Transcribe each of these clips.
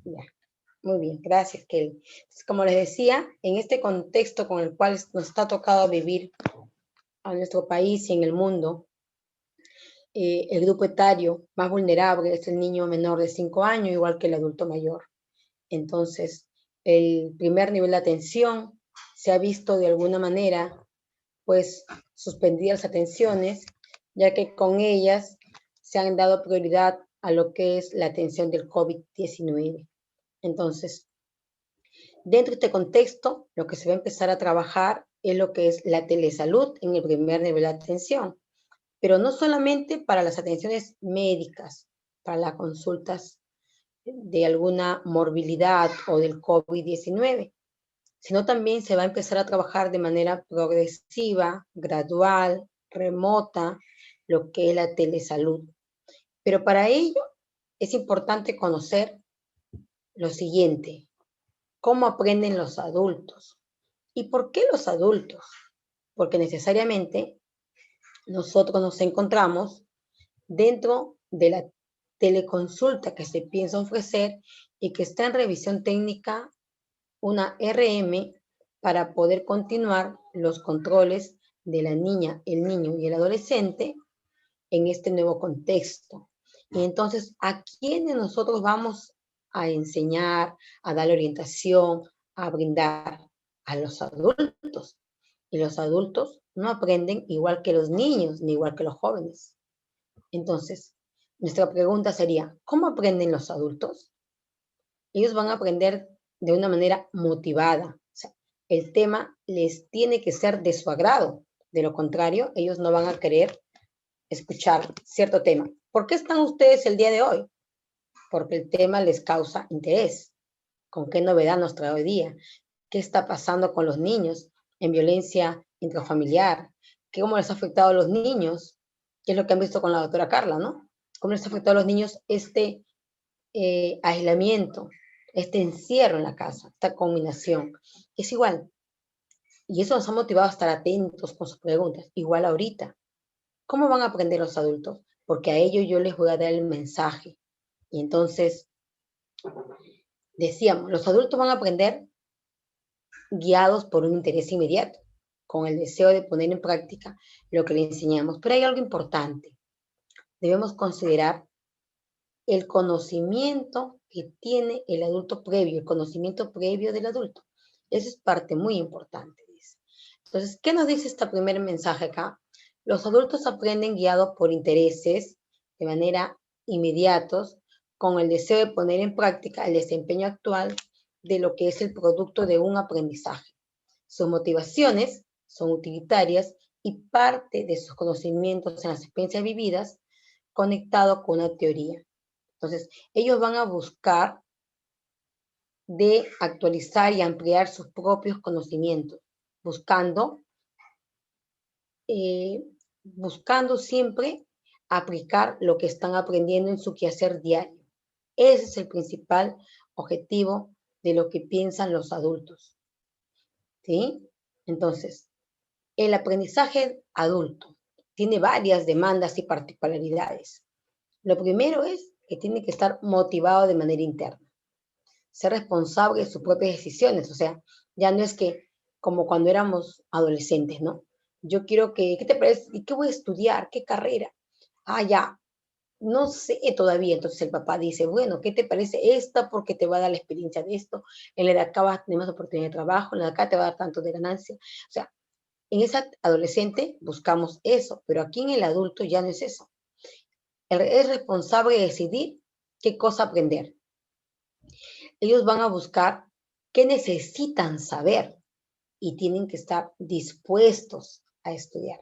Ya, muy bien, gracias, Kelly. Como les decía, en este contexto con el cual nos está tocado vivir a nuestro país y en el mundo, el grupo etario más vulnerable es el niño menor de 5 años, igual que el adulto mayor. Entonces, el primer nivel de atención se ha visto de alguna manera, pues, suspendidas las atenciones, ya que con ellas se han dado prioridad a lo que es la atención del COVID-19. Entonces, dentro de este contexto, lo que se va a empezar a trabajar es lo que es la telesalud en el primer nivel de atención, pero no solamente para las atenciones médicas, para las consultas de alguna morbilidad o del COVID-19, sino también se va a empezar a trabajar de manera progresiva, gradual, remota, lo que es la telesalud. Pero para ello es importante conocer lo siguiente: cómo aprenden los adultos. ¿Y por qué los adultos? Porque necesariamente nosotros nos encontramos dentro de la teleconsulta que se piensa ofrecer y que está en revisión técnica una RM para poder continuar los controles de la niña, el niño y el adolescente en este nuevo contexto. Y entonces, ¿a quiénes nosotros vamos a enseñar, a dar orientación, a brindar? A los adultos. Y los adultos no aprenden igual que los niños, ni igual que los jóvenes. Entonces, nuestra pregunta sería, ¿cómo aprenden los adultos? Ellos van a aprender de una manera motivada. O sea, el tema les tiene que ser de su agrado. De lo contrario, ellos no van a querer escuchar cierto tema. ¿Por qué están ustedes el día de hoy? Porque el tema les causa interés. ¿Con qué novedad nos trae hoy día? ¿Qué está pasando con los niños en violencia intrafamiliar? ¿Cómo les ha afectado a los niños? ¿Qué es lo que han visto con la doctora Carla, ¿no? ¿Cómo les ha afectado a los niños este aislamiento, este encierro en la casa, esta combinación? Es igual. Y eso nos ha motivado a estar atentos con sus preguntas. Igual ahorita. ¿Cómo van a aprender los adultos? Porque a ellos yo les voy a dar el mensaje. Y entonces, decíamos, los adultos van a aprender guiados por un interés inmediato, con el deseo de poner en práctica lo que le enseñamos. Pero hay algo importante. Debemos considerar el conocimiento que tiene el adulto previo, el conocimiento previo del adulto. Eso es parte muy importante. Entonces, ¿qué nos dice este primer mensaje acá? Los adultos aprenden guiados por intereses de manera inmediatos, con el deseo de poner en práctica el desempeño actual de lo que es el producto de un aprendizaje. Sus motivaciones son utilitarias y parte de sus conocimientos en las experiencias vividas conectado con una teoría. Entonces, ellos van a buscar de actualizar y ampliar sus propios conocimientos, buscando, eh, buscando siempre aplicar lo que están aprendiendo en su quehacer diario. Ese es el principal objetivo de lo que piensan los adultos. ¿Sí? Entonces, el aprendizaje adulto tiene varias demandas y particularidades. Lo primero es que tiene que estar motivado de manera interna, ser responsable de sus propias decisiones. O sea, ya no es que como cuando éramos adolescentes, ¿no? Yo quiero que, ¿qué te parece? ¿Y qué voy a estudiar? ¿Qué carrera? Ah, ya, no sé todavía. Entonces el papá dice, bueno, ¿qué te parece esta? Porque te va a dar la experiencia de esto. En la de acá vas a tener más oportunidad de trabajo, en la de acá te va a dar tanto de ganancia. O sea, en esa adolescente buscamos eso, pero aquí en el adulto ya no es eso. Es responsable de decidir qué cosa aprender. Ellos van a buscar qué necesitan saber y tienen que estar dispuestos a estudiar.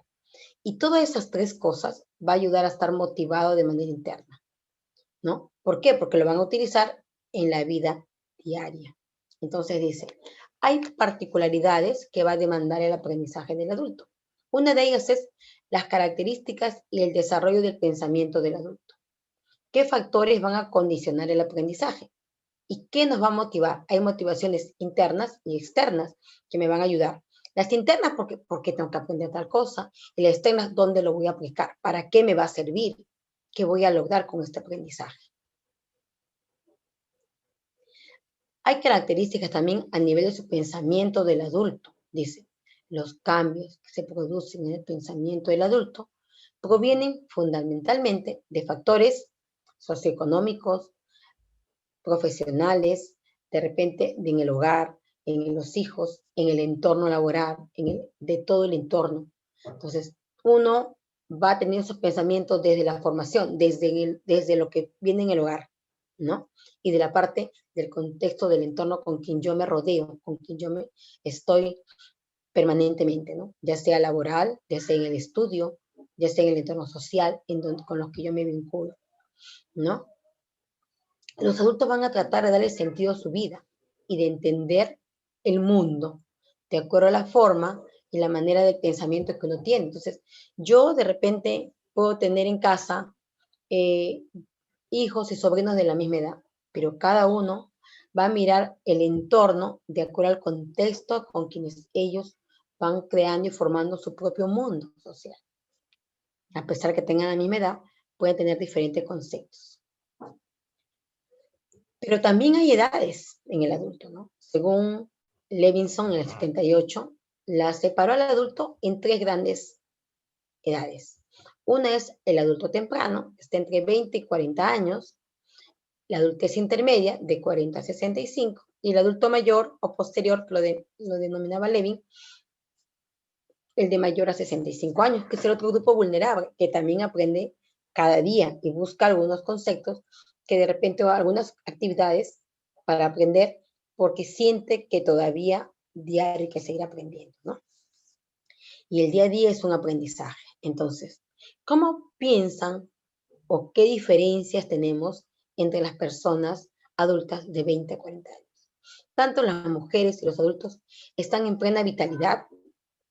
Y todas esas tres cosas va a ayudar a estar motivado de manera interna, ¿no? ¿Por qué? Porque lo van a utilizar en la vida diaria. Entonces dice, hay particularidades que va a demandar el aprendizaje del adulto. Una de ellas es las características y el desarrollo del pensamiento del adulto. ¿Qué factores van a condicionar el aprendizaje? ¿Y qué nos va a motivar? Hay motivaciones internas y externas que me van a ayudar. Las internas, porque tengo que aprender tal cosa. Y las externas, ¿dónde lo voy a aplicar? ¿Para qué me va a servir? ¿Qué voy a lograr con este aprendizaje? Hay características también a nivel de su pensamiento del adulto. Dice, los cambios que se producen en el pensamiento del adulto provienen fundamentalmente de factores socioeconómicos, profesionales, de repente en el hogar, en los hijos, en el entorno laboral, de todo el entorno. Entonces, uno va a tener esos pensamientos desde la formación, desde lo que viene en el hogar, ¿no? Y de la parte del contexto del entorno con quien yo me rodeo, con quien yo me estoy permanentemente, ¿no? Ya sea laboral, ya sea en el estudio, ya sea en el entorno social con los que yo me vinculo, ¿no? Los adultos van a tratar de darle sentido a su vida y de entender el mundo de acuerdo a la forma y la manera de pensamiento que uno tiene. Entonces, yo de repente puedo tener en casa eh, hijos y sobrinos de la misma edad, pero cada uno va a mirar el entorno de acuerdo al contexto con quienes ellos van creando y formando su propio mundo social. A pesar que tengan la misma edad, pueden tener diferentes conceptos. Pero también hay edades en el adulto, ¿no? Según Levinson en el 78, la separó al adulto en tres grandes edades. Una es el adulto temprano, que está entre 20 y 40 años, la adultez intermedia, de 40 a 65, y el adulto mayor o posterior, que lo denominaba Levin, el de mayor a 65 años, que es el otro grupo vulnerable, que también aprende cada día y busca algunos conceptos que de repente o algunas actividades para aprender porque siente que todavía diario hay que seguir aprendiendo, ¿no? Y el día a día es un aprendizaje. Entonces, ¿cómo piensan o qué diferencias tenemos entre las personas adultas de 20 a 40 años? Tanto las mujeres y los adultos están en plena vitalidad,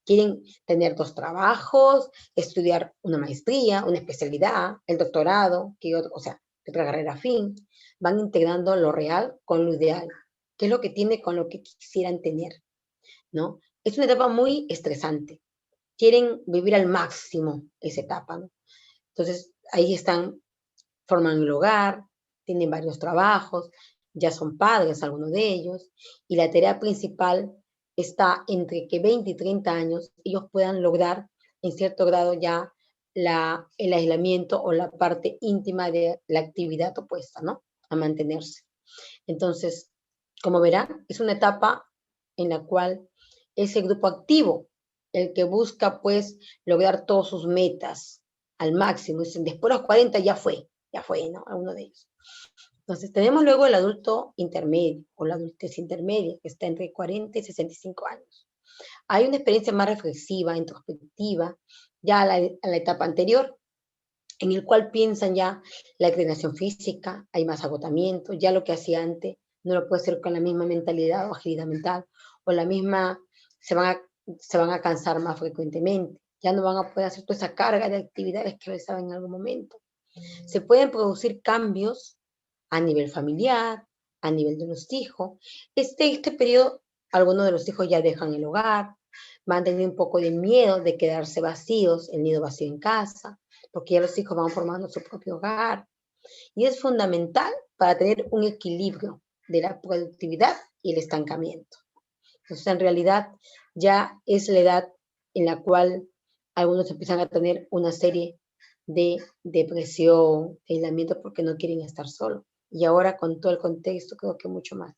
quieren tener dos trabajos, estudiar una maestría, una especialidad, el doctorado, o sea, otra carrera fin, van integrando lo real con lo ideal, que es lo que tiene con lo que quisieran tener, ¿no? Es una etapa muy estresante, quieren vivir al máximo esa etapa, ¿no? Entonces, ahí están, forman el hogar, tienen varios trabajos, ya son padres algunos de ellos, y la tarea principal está entre que 20 y 30 años ellos puedan lograr en cierto grado ya el aislamiento o la parte íntima de la actividad opuesta, ¿no? A mantenerse. Entonces, como verán, es una etapa en la cual ese grupo activo, el que busca pues lograr todas sus metas al máximo, dicen, después de los 40 ya fue, ¿no? A uno de ellos. Entonces, tenemos luego el adulto intermedio o la adultez intermedia, que está entre 40 y 65 años. Hay una experiencia más reflexiva, introspectiva, ya a la etapa anterior, en el cual piensan ya la inclinación física, hay más agotamiento, ya lo que hacía antes no lo puede hacer con la misma mentalidad o agilidad mental, o la misma, se van a cansar más frecuentemente, ya no van a poder hacer toda esa carga de actividades que realizaban en algún momento. Se pueden producir cambios a nivel familiar, a nivel de los hijos. Este periodo, algunos de los hijos ya dejan el hogar, van a tener un poco de miedo de quedarse vacíos, el nido vacío en casa, porque ya los hijos van formando su propio hogar. Y es fundamental para tener un equilibrio de la productividad y el estancamiento. Entonces, en realidad, ya es la edad en la cual algunos empiezan a tener una serie de depresión, aislamiento, porque no quieren estar solos. Y ahora con todo el contexto, creo que mucho más.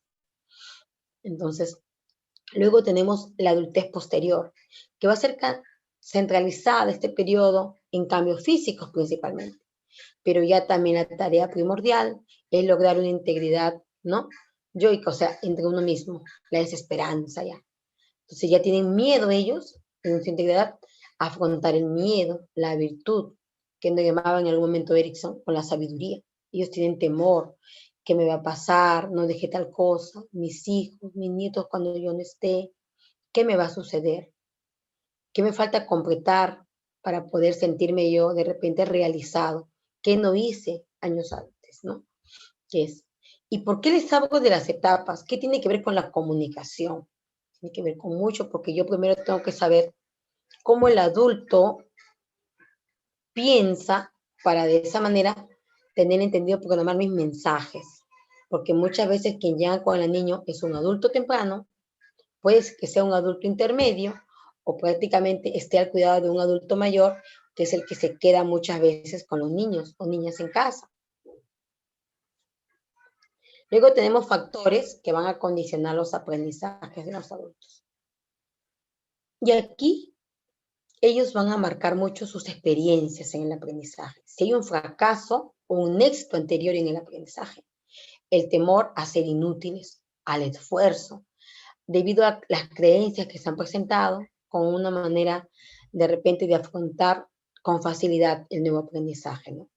Entonces, luego tenemos la adultez posterior, que va a ser centralizada este periodo en cambios físicos principalmente, pero ya también la tarea primordial es lograr una integridad, ¿no? Yoica, o sea, entre uno mismo, la desesperanza ya. Entonces ya tienen miedo ellos, en su integridad, a afrontar el miedo, la virtud, que nos llamaba en algún momento Erickson, con la sabiduría. Ellos tienen temor, ¿qué me va a pasar? No dejé tal cosa, mis hijos, mis nietos cuando yo no esté, ¿qué me va a suceder? ¿Qué me falta completar para poder sentirme yo de repente realizado? ¿Qué no hice años antes, no? ¿Qué es? ¿Y por qué les hablo de las etapas? ¿Qué tiene que ver con la comunicación? Tiene que ver con mucho, porque yo primero tengo que saber cómo el adulto piensa para de esa manera tener entendido programar mis mensajes. porque muchas veces quien llega con el niño es un adulto temprano, puede que sea un adulto intermedio o prácticamente esté al cuidado de un adulto mayor, que es el que se queda muchas veces con los niños o niñas en casa. Luego tenemos factores que van a condicionar los aprendizajes de los adultos. Y aquí ellos van a marcar mucho sus experiencias en el aprendizaje. Si hay un fracaso o un éxito anterior en el aprendizaje, el temor a ser inútiles, al esfuerzo, debido a las creencias que se han presentado con una manera de repente de afrontar con facilidad el nuevo aprendizaje, ¿no?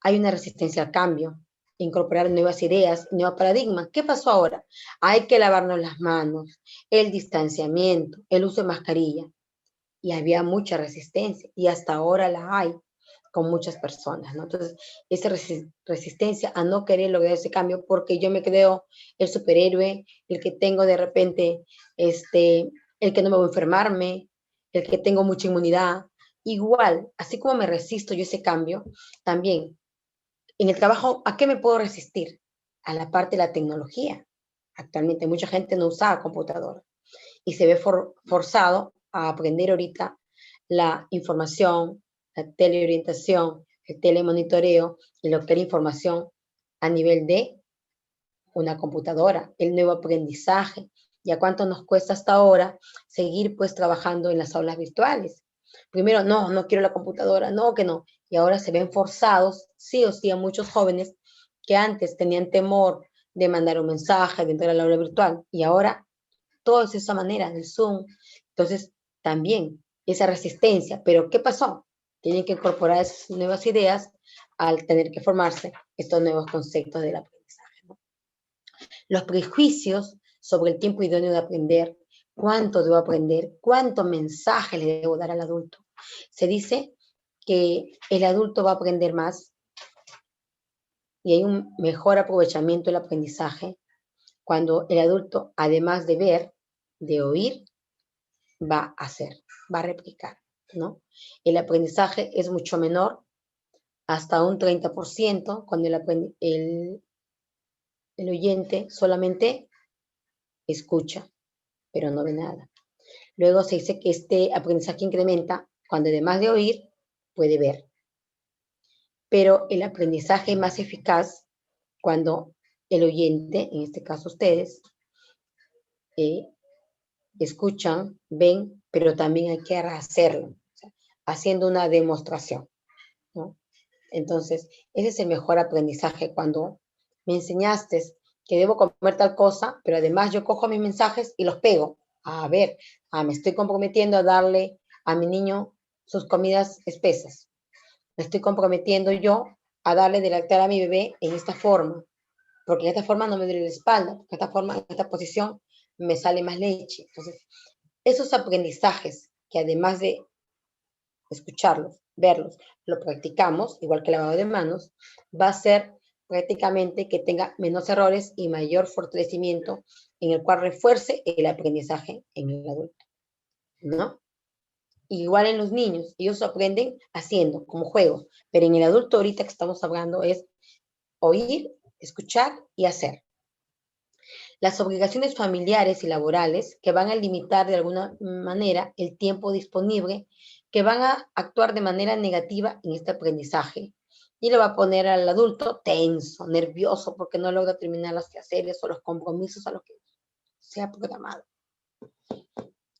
Hay una resistencia al cambio, incorporar nuevas ideas, nuevos paradigmas. ¿Qué pasó ahora? Hay que lavarnos las manos, el distanciamiento, el uso de mascarilla. Y había mucha resistencia y hasta ahora la hay con muchas personas, ¿no? Entonces, esa resistencia a no querer lograr ese cambio porque yo me creo el superhéroe, el que tengo de repente, el que no me voy a enfermarme, el que tengo mucha inmunidad. Igual, así como me resisto yo ese cambio, también en el trabajo, ¿a qué me puedo resistir? A la parte de la tecnología. Actualmente mucha gente no usa computadora y se ve forzado a aprender ahorita la información, la teleorientación, el telemonitoreo y lo que es la información a nivel de una computadora, el nuevo aprendizaje. ¿Y a cuánto nos cuesta hasta ahora seguir pues trabajando en las aulas virtuales? Primero, no, no quiero la computadora, no, que no. Y ahora se ven forzados, sí o sí, a muchos jóvenes que antes tenían temor de mandar un mensaje, de entrar al aula virtual, y ahora todo es de esa manera, del Zoom. Entonces, también esa resistencia, pero ¿qué pasó? Tienen que incorporar esas nuevas ideas al tener que formarse estos nuevos conceptos del aprendizaje, ¿no? Los prejuicios sobre el tiempo idóneo de aprender, cuánto debo aprender, cuántos mensajes le debo dar al adulto. Se dice que el adulto va a aprender más y hay un mejor aprovechamiento del aprendizaje cuando el adulto, además de ver, de oír, va a hacer, va a replicar, ¿no? El aprendizaje es mucho menor, hasta un 30%, cuando el oyente solamente escucha, pero no ve nada. Luego se dice que este aprendizaje incrementa cuando además de oír, puede ver. Pero el aprendizaje es más eficaz cuando el oyente, en este caso ustedes, eh, escuchan, ven, pero también hay que hacerlo, o sea, haciendo una demostración, ¿no? Entonces, ese es el mejor aprendizaje cuando me enseñaste que debo comer tal cosa, pero además yo cojo mis mensajes y los pego. A ver, me estoy comprometiendo a darle a mi niño sus comidas espesas. Me estoy comprometiendo yo a darle de lactar a mi bebé en esta forma, porque en esta forma no me duele la espalda, porque en esta forma, en esta posición me sale más leche. Entonces, esos aprendizajes que además de escucharlos, verlos, lo practicamos, igual que el lavado de manos, va a ser prácticamente que tenga menos errores y mayor fortalecimiento en el cual refuerce el aprendizaje en el adulto, ¿no? Igual en los niños, ellos aprenden haciendo, como juegos, pero en el adulto ahorita que estamos hablando es oír, escuchar y hacer. Las obligaciones familiares y laborales que van a limitar de alguna manera el tiempo disponible, que van a actuar de manera negativa en este aprendizaje y le va a poner al adulto tenso, nervioso, porque no logra terminar los quehaceres o los compromisos a los que se ha programado.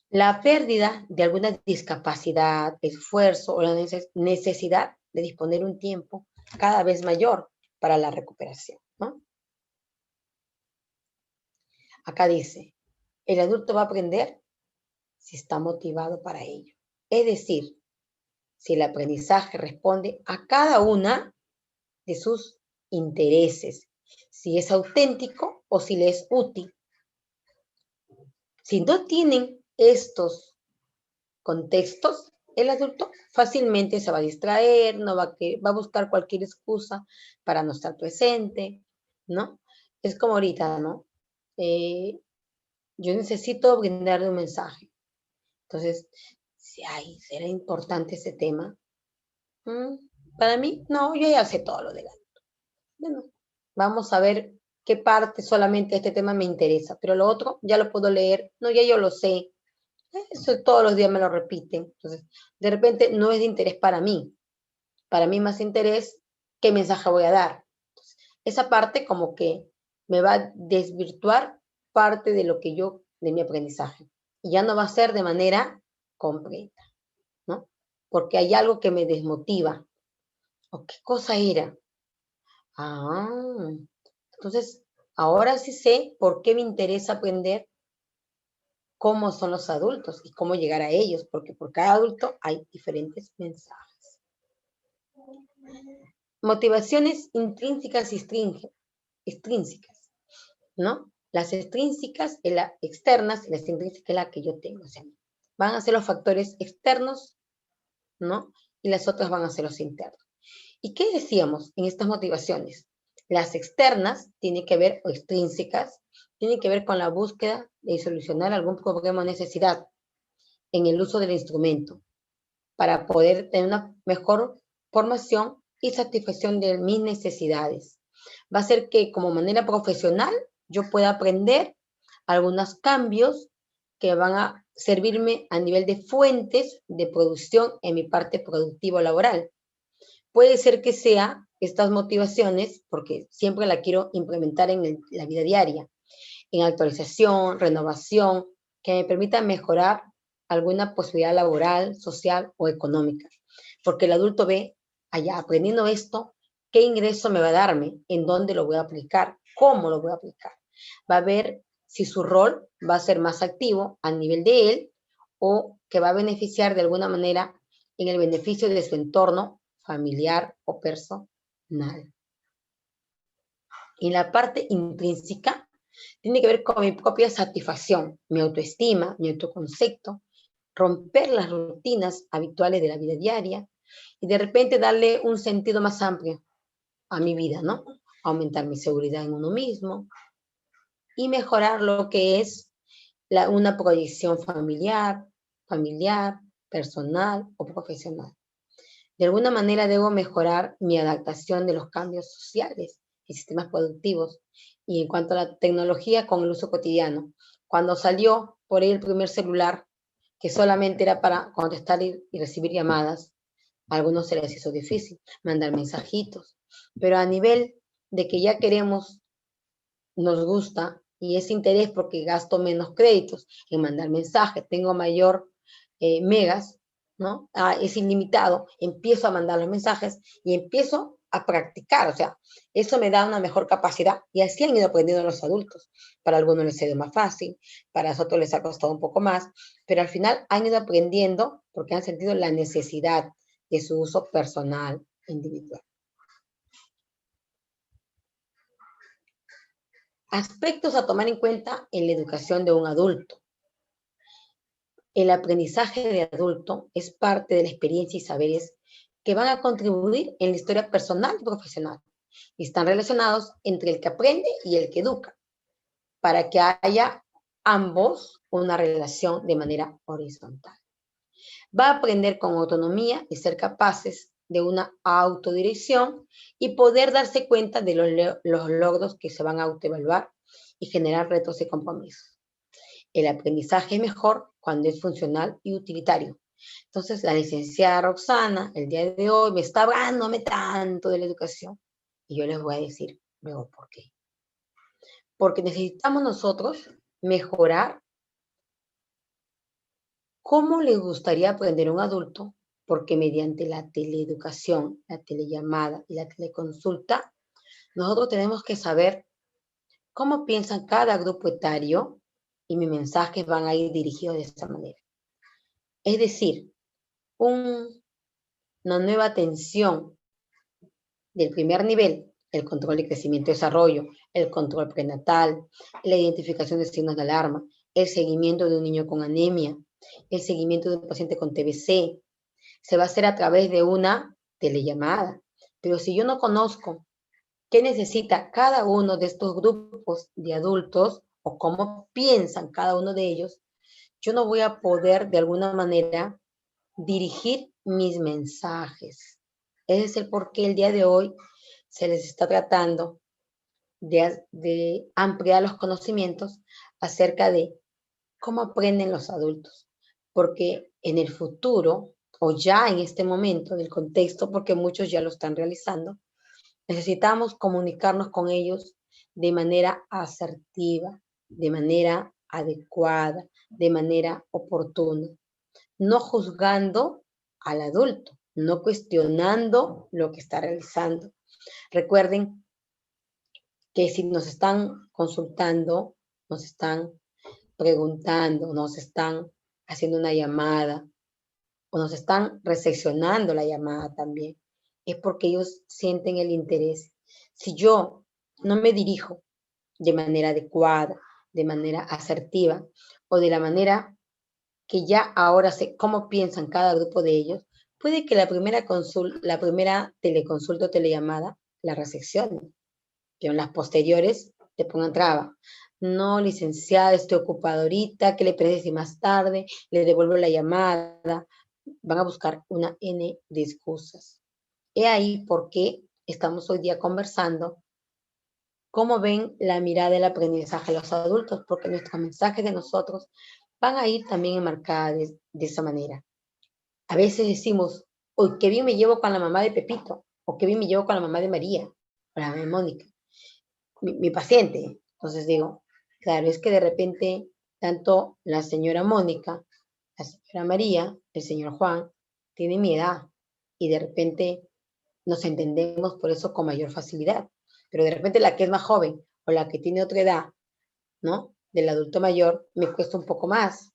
La pérdida de alguna discapacidad, esfuerzo o la necesidad de disponer un tiempo cada vez mayor para la recuperación, ¿no? Acá dice, el adulto va a aprender si está motivado para ello. Es decir, si el aprendizaje responde a cada una de sus intereses, si es auténtico o si le es útil. Si no tienen estos contextos, el adulto fácilmente se va a distraer, no va a buscar cualquier excusa para no estar presente, ¿no? Es como ahorita, ¿no? Yo necesito brindarle un mensaje. Entonces, si será importante ese tema. Para mí, no, yo ya sé todo lo de la. Bueno, vamos a ver qué parte solamente de este tema me interesa, pero lo otro ya lo puedo leer, no, ya yo lo sé, eso todos los días me lo repiten, entonces de repente no es de interés para mí más interés, ¿qué mensaje voy a dar? Entonces, esa parte como que me va a desvirtuar parte de lo que yo, de mi aprendizaje, y ya no va a ser de manera completa, ¿no? Porque hay algo que me desmotiva, ¿o qué cosa era? Ah, entonces, ahora sí sé por qué me interesa aprender cómo son los adultos y cómo llegar a ellos, porque por cada adulto hay diferentes mensajes. Motivaciones intrínsecas y extrínsecas, ¿no? Las extrínsecas, las externas, y las intrínsecas es la que yo tengo. O sea, van a ser los factores externos, ¿no? Y las otras van a ser los internos. ¿Y qué decíamos en estas motivaciones? Las externas tienen que ver, o extrínsecas, tienen que ver con la búsqueda de solucionar algún problema o necesidad en el uso del instrumento para poder tener una mejor formación y satisfacción de mis necesidades. Va a ser que como manera profesional yo pueda aprender algunos cambios que van a servirme a nivel de fuentes de producción en mi parte productiva laboral. Puede ser que sea estas motivaciones, porque siempre la quiero implementar en la vida diaria, en actualización, renovación, que me permita mejorar alguna posibilidad laboral, social o económica. Porque el adulto ve, allá aprendiendo esto, qué ingreso me va a darme, en dónde lo voy a aplicar, cómo lo voy a aplicar. Va a ver si su rol va a ser más activo a nivel de él o que va a beneficiar de alguna manera en el beneficio de su entorno familiar o personal. Y la parte intrínseca tiene que ver con mi propia satisfacción, mi autoestima, mi autoconcepto, romper las rutinas habituales de la vida diaria y de repente darle un sentido más amplio a mi vida, ¿no? Aumentar mi seguridad en uno mismo y mejorar lo que es una proyección familiar, personal o profesional. De alguna manera debo mejorar mi adaptación de los cambios sociales y sistemas productivos. Y en cuanto a la tecnología con el uso cotidiano, cuando salió por ahí el primer celular, que solamente era para contestar y recibir llamadas, a algunos se les hizo difícil mandar mensajitos. Pero a nivel de que ya queremos, nos gusta y es interés porque gasto menos créditos en mandar mensajes, tengo mayor megas, ¿no? Es ilimitado, empiezo a mandar los mensajes y empiezo a practicar, o sea, eso me da una mejor capacidad y así han ido aprendiendo los adultos. Para algunos les ha ido más fácil, para otros les ha costado un poco más, pero al final han ido aprendiendo porque han sentido la necesidad de su uso personal, individual. Aspectos a tomar en cuenta en la educación de un adulto. El aprendizaje de adulto es parte de la experiencia y saberes que van a contribuir en la historia personal y profesional. Y están relacionados entre el que aprende y el que educa, para que haya ambos una relación de manera horizontal. Va a aprender con autonomía y ser capaces de una autodirección y poder darse cuenta de los logros que se van a autoevaluar y generar retos y compromisos. El aprendizaje es mejor cuando es funcional y utilitario. Entonces, la licenciada Roxana, el día de hoy, me está hablándome tanto de la educación. Y yo les voy a decir luego por qué. Porque necesitamos nosotros mejorar cómo les gustaría aprender a un adulto, porque mediante la teleeducación, la telellamada y la teleconsulta, nosotros tenemos que saber cómo piensan cada grupo etario y mis mensajes van a ir dirigidos de esta manera. Es decir, una nueva atención del primer nivel, el control de crecimiento y desarrollo, el control prenatal, la identificación de signos de alarma, el seguimiento de un niño con anemia, el seguimiento de un paciente con TBC, se va a hacer a través de una telellamada. Pero si yo no conozco qué necesita cada uno de estos grupos de adultos o cómo piensan cada uno de ellos, yo no voy a poder de alguna manera dirigir mis mensajes. Ese es el por qué el día de hoy se les está tratando de ampliar los conocimientos acerca de cómo aprenden los adultos. Porque en el futuro, o ya en este momento del contexto, porque muchos ya lo están realizando, necesitamos comunicarnos con ellos de manera asertiva, de manera adecuada, de manera oportuna, no juzgando al adulto, no cuestionando lo que está realizando. Recuerden que si nos están consultando, nos están preguntando, nos están haciendo una llamada o nos están recepcionando la llamada también, es porque ellos sienten el interés. Si yo no me dirijo de manera adecuada, de manera asertiva o de la manera que ya ahora sé cómo piensan cada grupo de ellos, puede que la primera teleconsulta o telellamada la recepcionen, pero en las posteriores te pongan traba. No, licenciada, estoy ocupada ahorita, ¿qué le parece si más tarde le devuelvo la llamada? Van a buscar una N de excusas. He ahí por qué estamos hoy día conversando cómo ven la mirada del aprendizaje de los adultos, porque nuestros mensajes de nosotros van a ir también enmarcados de esa manera. A veces decimos, uy, qué bien me llevo con la mamá de Pepito, o qué bien me llevo con la mamá de María, o la mamá de Mónica, mi paciente. Entonces digo, claro, es que de repente tanto la señora Mónica, la señora María, el señor Juan, tienen mi edad y de repente nos entendemos por eso con mayor facilidad. Pero de repente la que es más joven o la que tiene otra edad, ¿no? Del adulto mayor, me cuesta un poco más,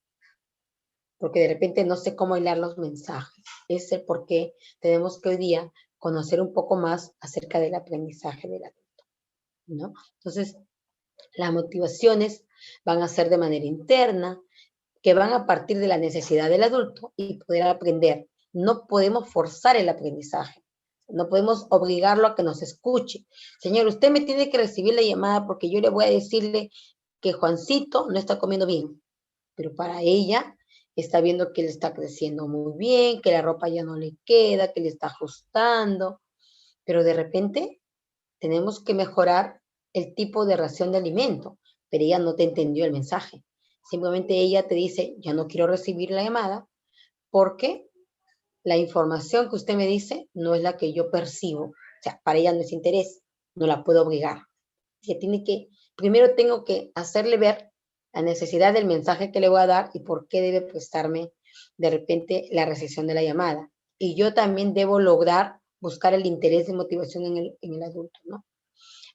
porque de repente no sé cómo hilar los mensajes. Es el por qué tenemos que hoy día conocer un poco más acerca del aprendizaje del adulto, ¿no? Entonces, las motivaciones van a ser de manera interna, que van a partir de la necesidad del adulto y poder aprender. No podemos forzar el aprendizaje. No podemos obligarlo a que nos escuche. Señor, usted me tiene que recibir la llamada porque yo le voy a decirle que Juancito no está comiendo bien. Pero para ella está viendo que él está creciendo muy bien, que la ropa ya no le queda, que le está ajustando. Pero de repente tenemos que mejorar el tipo de ración de alimento, pero ella no te entendió el mensaje. Simplemente ella te dice, ya no quiero recibir la llamada porque la información que usted me dice no es la que yo percibo. O sea, para ella no es interés, no la puedo obligar. Que tiene que, primero tengo que hacerle ver la necesidad del mensaje que le voy a dar y por qué debe prestarme de repente la recepción de la llamada. Y yo también debo lograr buscar el interés y motivación en el adulto, ¿no?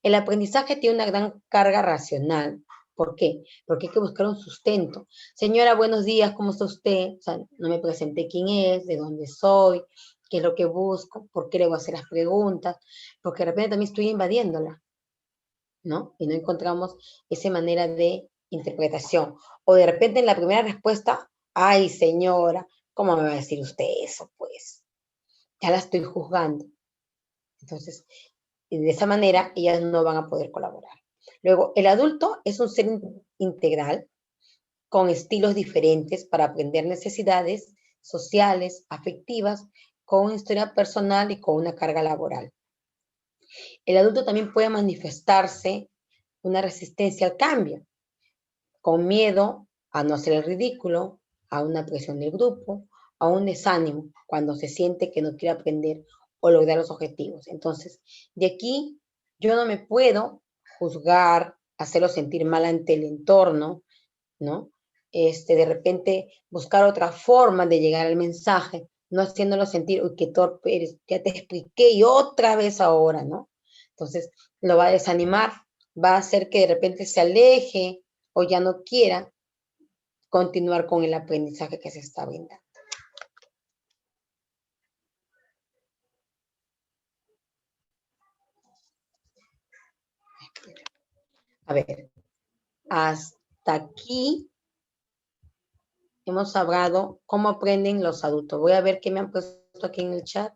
El aprendizaje tiene una gran carga racional. ¿Por qué? Porque hay que buscar un sustento. Señora, buenos días, ¿cómo está usted? O sea, no me presenté quién es, de dónde soy, qué es lo que busco, por qué le voy a hacer las preguntas, porque de repente también estoy invadiéndola, ¿no? Y no encontramos esa manera de interpretación. O de repente en la primera respuesta, ay, señora, ¿cómo me va a decir usted eso? Pues ya la estoy juzgando. Entonces, y de esa manera ellas no van a poder colaborar. Luego, el adulto es un ser integral con estilos diferentes para aprender necesidades sociales, afectivas, con una historia personal y con una carga laboral. El adulto también puede manifestarse una resistencia al cambio, con miedo a no hacer el ridículo, a una presión del grupo, a un desánimo cuando se siente que no quiere aprender o lograr los objetivos. Entonces, de aquí yo no me puedo juzgar, hacerlo sentir mal ante el entorno, ¿no? De repente buscar otra forma de llegar al mensaje, no haciéndolo sentir, uy, qué torpe eres, ya te expliqué y otra vez ahora, ¿no? Entonces, lo va a desanimar, va a hacer que de repente se aleje o ya no quiera continuar con el aprendizaje que se está brindando. A ver, hasta aquí hemos hablado cómo aprenden los adultos. Voy a ver qué me han puesto aquí en el chat.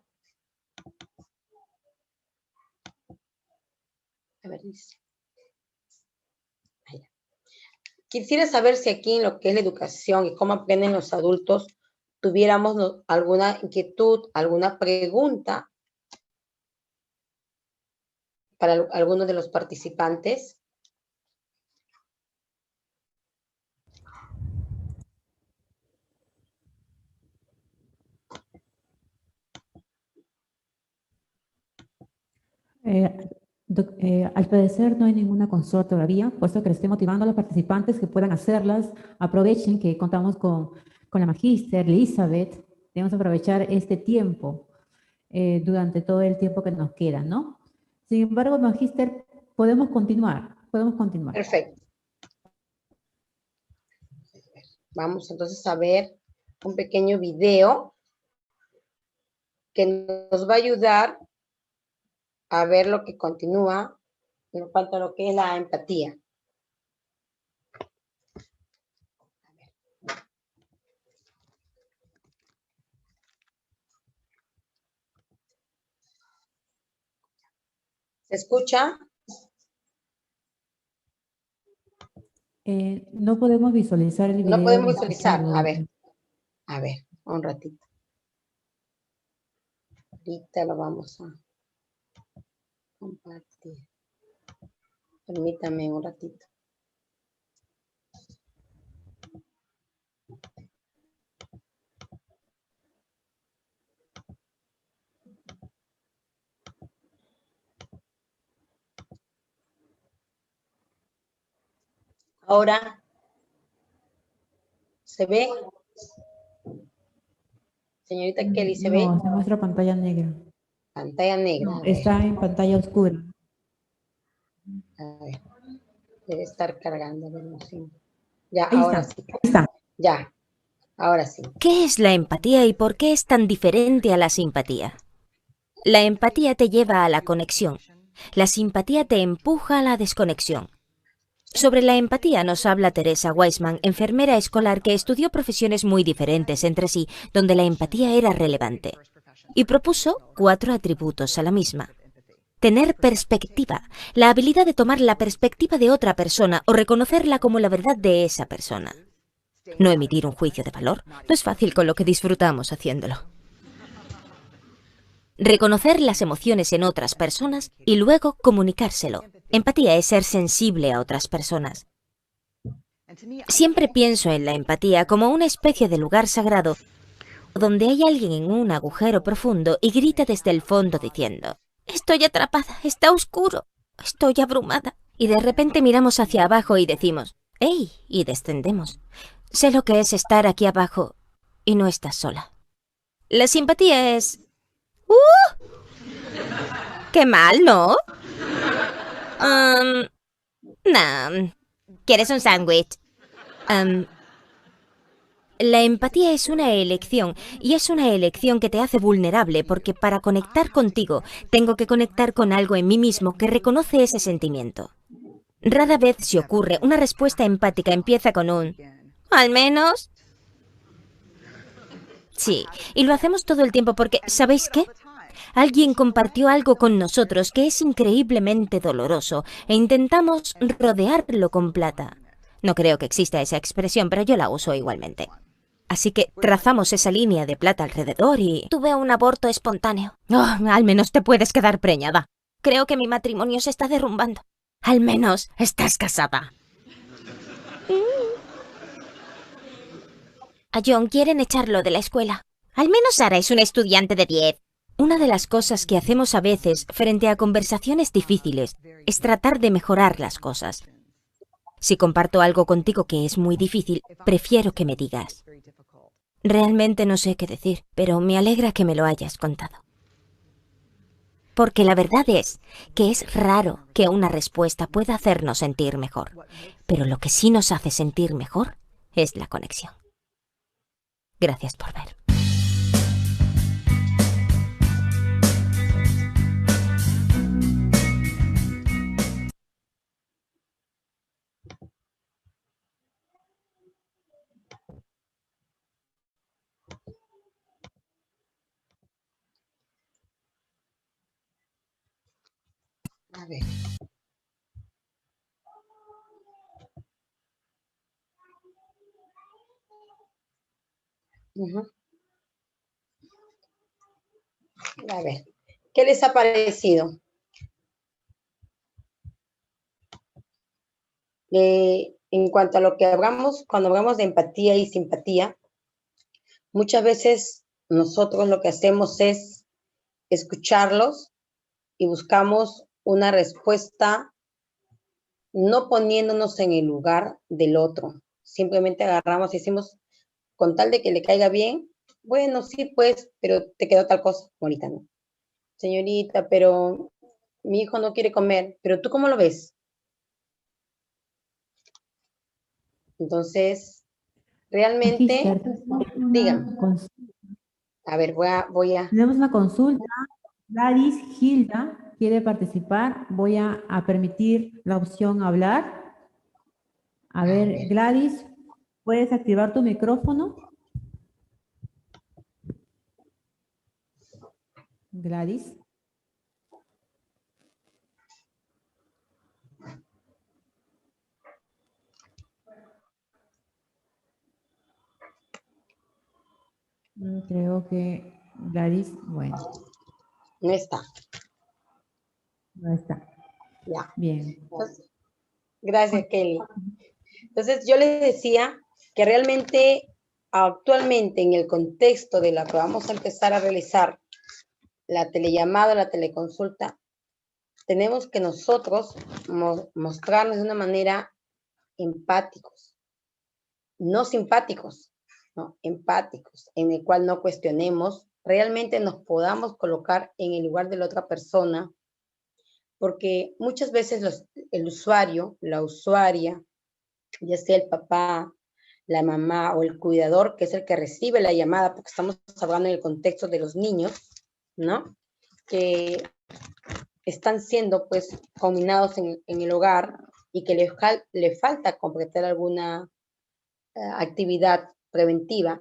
A ver, dice. Quisiera saber si aquí en lo que es la educación y cómo aprenden los adultos, tuviéramos alguna inquietud, alguna pregunta para algunos de los participantes. Al parecer no hay ninguna consulta todavía, puesto que le estoy motivando a los participantes que puedan hacerlas. Aprovechen que contamos con la magíster Elizabeth. Debemos aprovechar este tiempo durante todo el tiempo que nos queda, ¿no? Sin embargo, magíster, podemos continuar, podemos continuar. Perfecto. Vamos entonces a ver un pequeño video que nos va a ayudar a ver lo que continúa en cuanto a lo que es la empatía. ¿Se escucha? No podemos visualizar el video. No podemos ni visualizar. escucharlo. A ver, un ratito. Ahorita lo vamos a compartir. Permítame un ratito. Ahora, ¿se ve? Señorita Kelly, ¿se ve? No, se muestra pantalla negra. Pantalla negra. No, A ver, está en pantalla oscura. a ver. Debe estar cargando. Ya, Ahí ahora está, sí. ahí está. Ya, ahora sí. ¿Qué es la empatía y por qué es tan diferente a la simpatía? La empatía te lleva a la conexión. La simpatía te empuja a la desconexión. Sobre la empatía nos habla Teresa Weissman, enfermera escolar que estudió profesiones muy diferentes entre sí, donde la empatía era relevante, y propuso 4 atributos a la misma. Tener perspectiva, la habilidad de tomar la perspectiva de otra persona o reconocerla como la verdad de esa persona. No emitir un juicio de valor. No es fácil con lo que disfrutamos haciéndolo. Reconocer las emociones en otras personas y luego comunicárselo. Empatía es ser sensible a otras personas. Siempre pienso en la empatía como una especie de lugar sagrado donde hay alguien en un agujero profundo y grita desde el fondo diciendo: «Estoy atrapada, está oscuro, estoy abrumada». Y de repente miramos hacia abajo y decimos: «¡Hey!» y descendemos. Sé lo que es estar aquí abajo y no estás sola. La simpatía es... ¡Qué mal!, ¿no? No. ¿Quieres un sándwich? La empatía es una elección, y es una elección que te hace vulnerable, porque para conectar contigo, tengo que conectar con algo en mí mismo que reconoce ese sentimiento. Rara vez se ocurre, una respuesta empática empieza con un... ¿al menos? Sí, y lo hacemos todo el tiempo porque, ¿sabéis qué? Alguien compartió algo con nosotros que es increíblemente doloroso e intentamos rodearlo con plata. No creo que exista esa expresión, pero yo la uso igualmente. Así que trazamos esa línea de plata alrededor y... Tuve un aborto espontáneo. Oh, al menos te puedes quedar preñada. Creo que mi matrimonio se está derrumbando. Al menos estás casada. A John quieren echarlo de la escuela. Al menos Sara es una estudiante de 10. Una de las cosas que hacemos a veces frente a conversaciones difíciles es tratar de mejorar las cosas. Si comparto algo contigo que es muy difícil, prefiero que me digas: realmente no sé qué decir, pero me alegra que me lo hayas contado. Porque la verdad es que es raro que una respuesta pueda hacernos sentir mejor, pero lo que sí nos hace sentir mejor es la conexión. Gracias por ver. A ver. A ver, ¿qué les ha parecido? En cuanto a lo que hablamos, cuando hablamos de empatía y simpatía, muchas veces nosotros lo que hacemos es escucharlos y buscamos una respuesta no poniéndonos en el lugar del otro. Simplemente agarramos y decimos, con tal de que le caiga bien, bueno, sí, pues, pero te quedó tal cosa, ahorita no. Señorita, pero mi hijo no quiere comer, pero ¿tú cómo lo ves? Entonces, realmente, Magíster, dígame, a ver, tenemos una consulta. Gladys Hilda quiere participar. Voy a permitir la opción hablar. A a ver, ver, Gladys, ¿puedes activar tu micrófono? Gladys. Creo que Gladys, bueno, no está, no está. ya. Bien. Entonces, gracias, Kelly. Entonces, yo les decía que realmente actualmente en el contexto de la que vamos a empezar a realizar la telellamada, la teleconsulta, tenemos que nosotros mostrarnos de una manera empáticos, no simpáticos, no, empáticos, en el cual no cuestionemos, realmente nos podamos colocar en el lugar de la otra persona, porque muchas veces el usuario, la usuaria, ya sea el papá, la mamá o el cuidador, que es el que recibe la llamada, porque estamos hablando en el contexto de los niños, ¿no? Que están siendo pues combinados en el hogar y que le falta completar alguna actividad preventiva,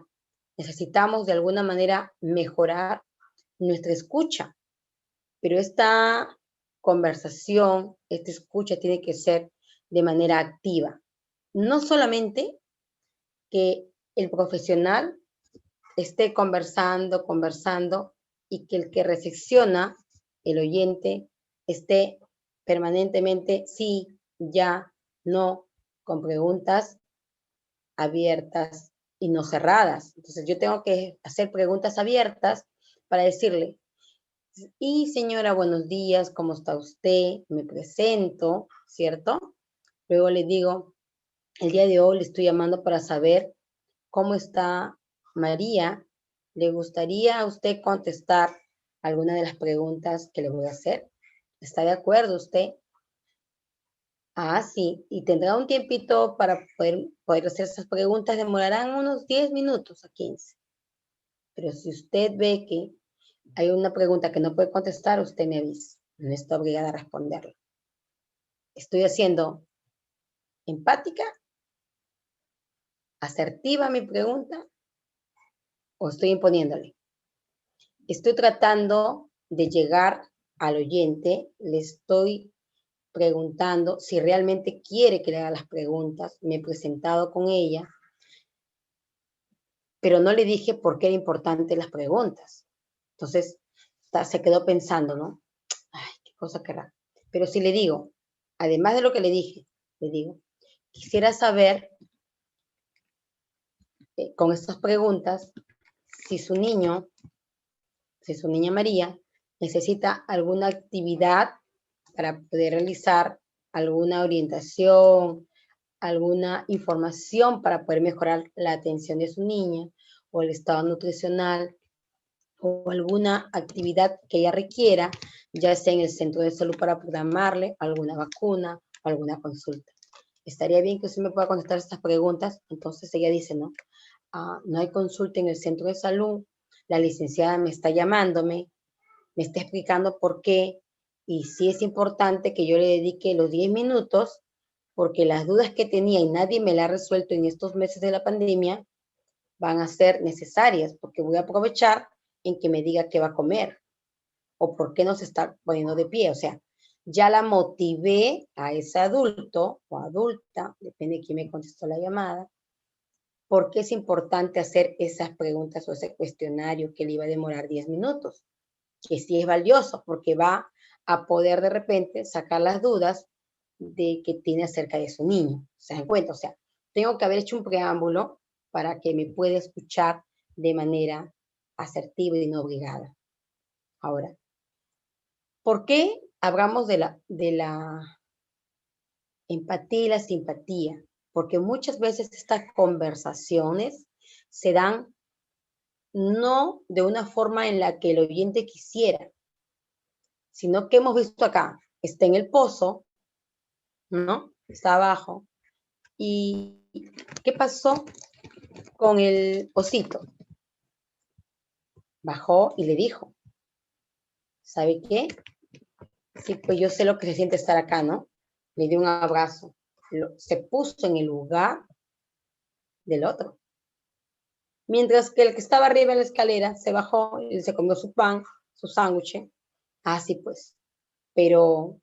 necesitamos de alguna manera mejorar nuestra escucha, pero esta conversación, esta escucha tiene que ser de manera activa. No solamente que el profesional esté conversando y que el que recepciona, el oyente, esté permanentemente sí, ya, no, con preguntas abiertas y no cerradas. Entonces yo tengo que hacer preguntas abiertas para decirle, y señora, buenos días, ¿cómo está usted? Me presento, ¿cierto? Luego le digo, el día de hoy le estoy llamando para saber cómo está María. ¿Le gustaría a usted contestar alguna de las preguntas que le voy a hacer? ¿Está de acuerdo usted? Ah, sí, y tendrá un tiempito para poder hacer esas preguntas, demorarán unos 10 minutos a 15. Pero si usted ve que hay una pregunta que no puede contestar, usted me avisa. No está obligada a responderla. Estoy haciendo empática, asertiva mi pregunta o estoy imponiéndole. Estoy tratando de llegar al oyente, le estoy preguntando si realmente quiere que le haga las preguntas, me he presentado con ella, pero no le dije por qué era importante las preguntas. Entonces, se quedó pensando, ¿no? Ay, qué cosa querrá. Pero si le digo, además de lo que le dije, le digo, quisiera saber con estas preguntas si su niño, si su niña María necesita alguna actividad para poder realizar alguna orientación, alguna información para poder mejorar la atención de su niña o el estado nutricional o alguna actividad que ella requiera, ya sea en el centro de salud para programarle alguna vacuna o alguna consulta. Estaría bien que usted me pueda contestar estas preguntas. Entonces ella dice, no, no hay consulta en el centro de salud, la licenciada me está llamándome, me está explicando por qué, y sí es importante que yo le dedique los 10 minutos, porque las dudas que tenía y nadie me la ha resuelto en estos meses de la pandemia, van a ser necesarias, porque voy a aprovechar en que me diga qué va a comer, o por qué no se está poniendo de pie. O sea, ya la motivé a ese adulto o adulta, depende de quién me contestó la llamada, porque es importante hacer esas preguntas o ese cuestionario que le iba a demorar 10 minutos, que sí es valioso, porque va a poder de repente sacar las dudas de que tiene acerca de su niño. ¿Se dan cuenta? O sea, tengo que haber hecho un preámbulo para que me pueda escuchar de manera asertiva y no obligada. Ahora, ¿por qué hablamos de la empatía y la simpatía? Porque muchas veces estas conversaciones se dan no de una forma en la que el oyente quisiera, sino que hemos visto acá, está en el pozo, ¿no? Está abajo. ¿Y qué pasó con el osito? Bajó y le dijo, ¿sabe qué? Sí, pues yo sé lo que se siente estar acá, ¿no? Le dio un abrazo. Se puso en el lugar del otro. Mientras que el que estaba arriba en la escalera se bajó y se comió su pan, su sándwich. Así pues. Pero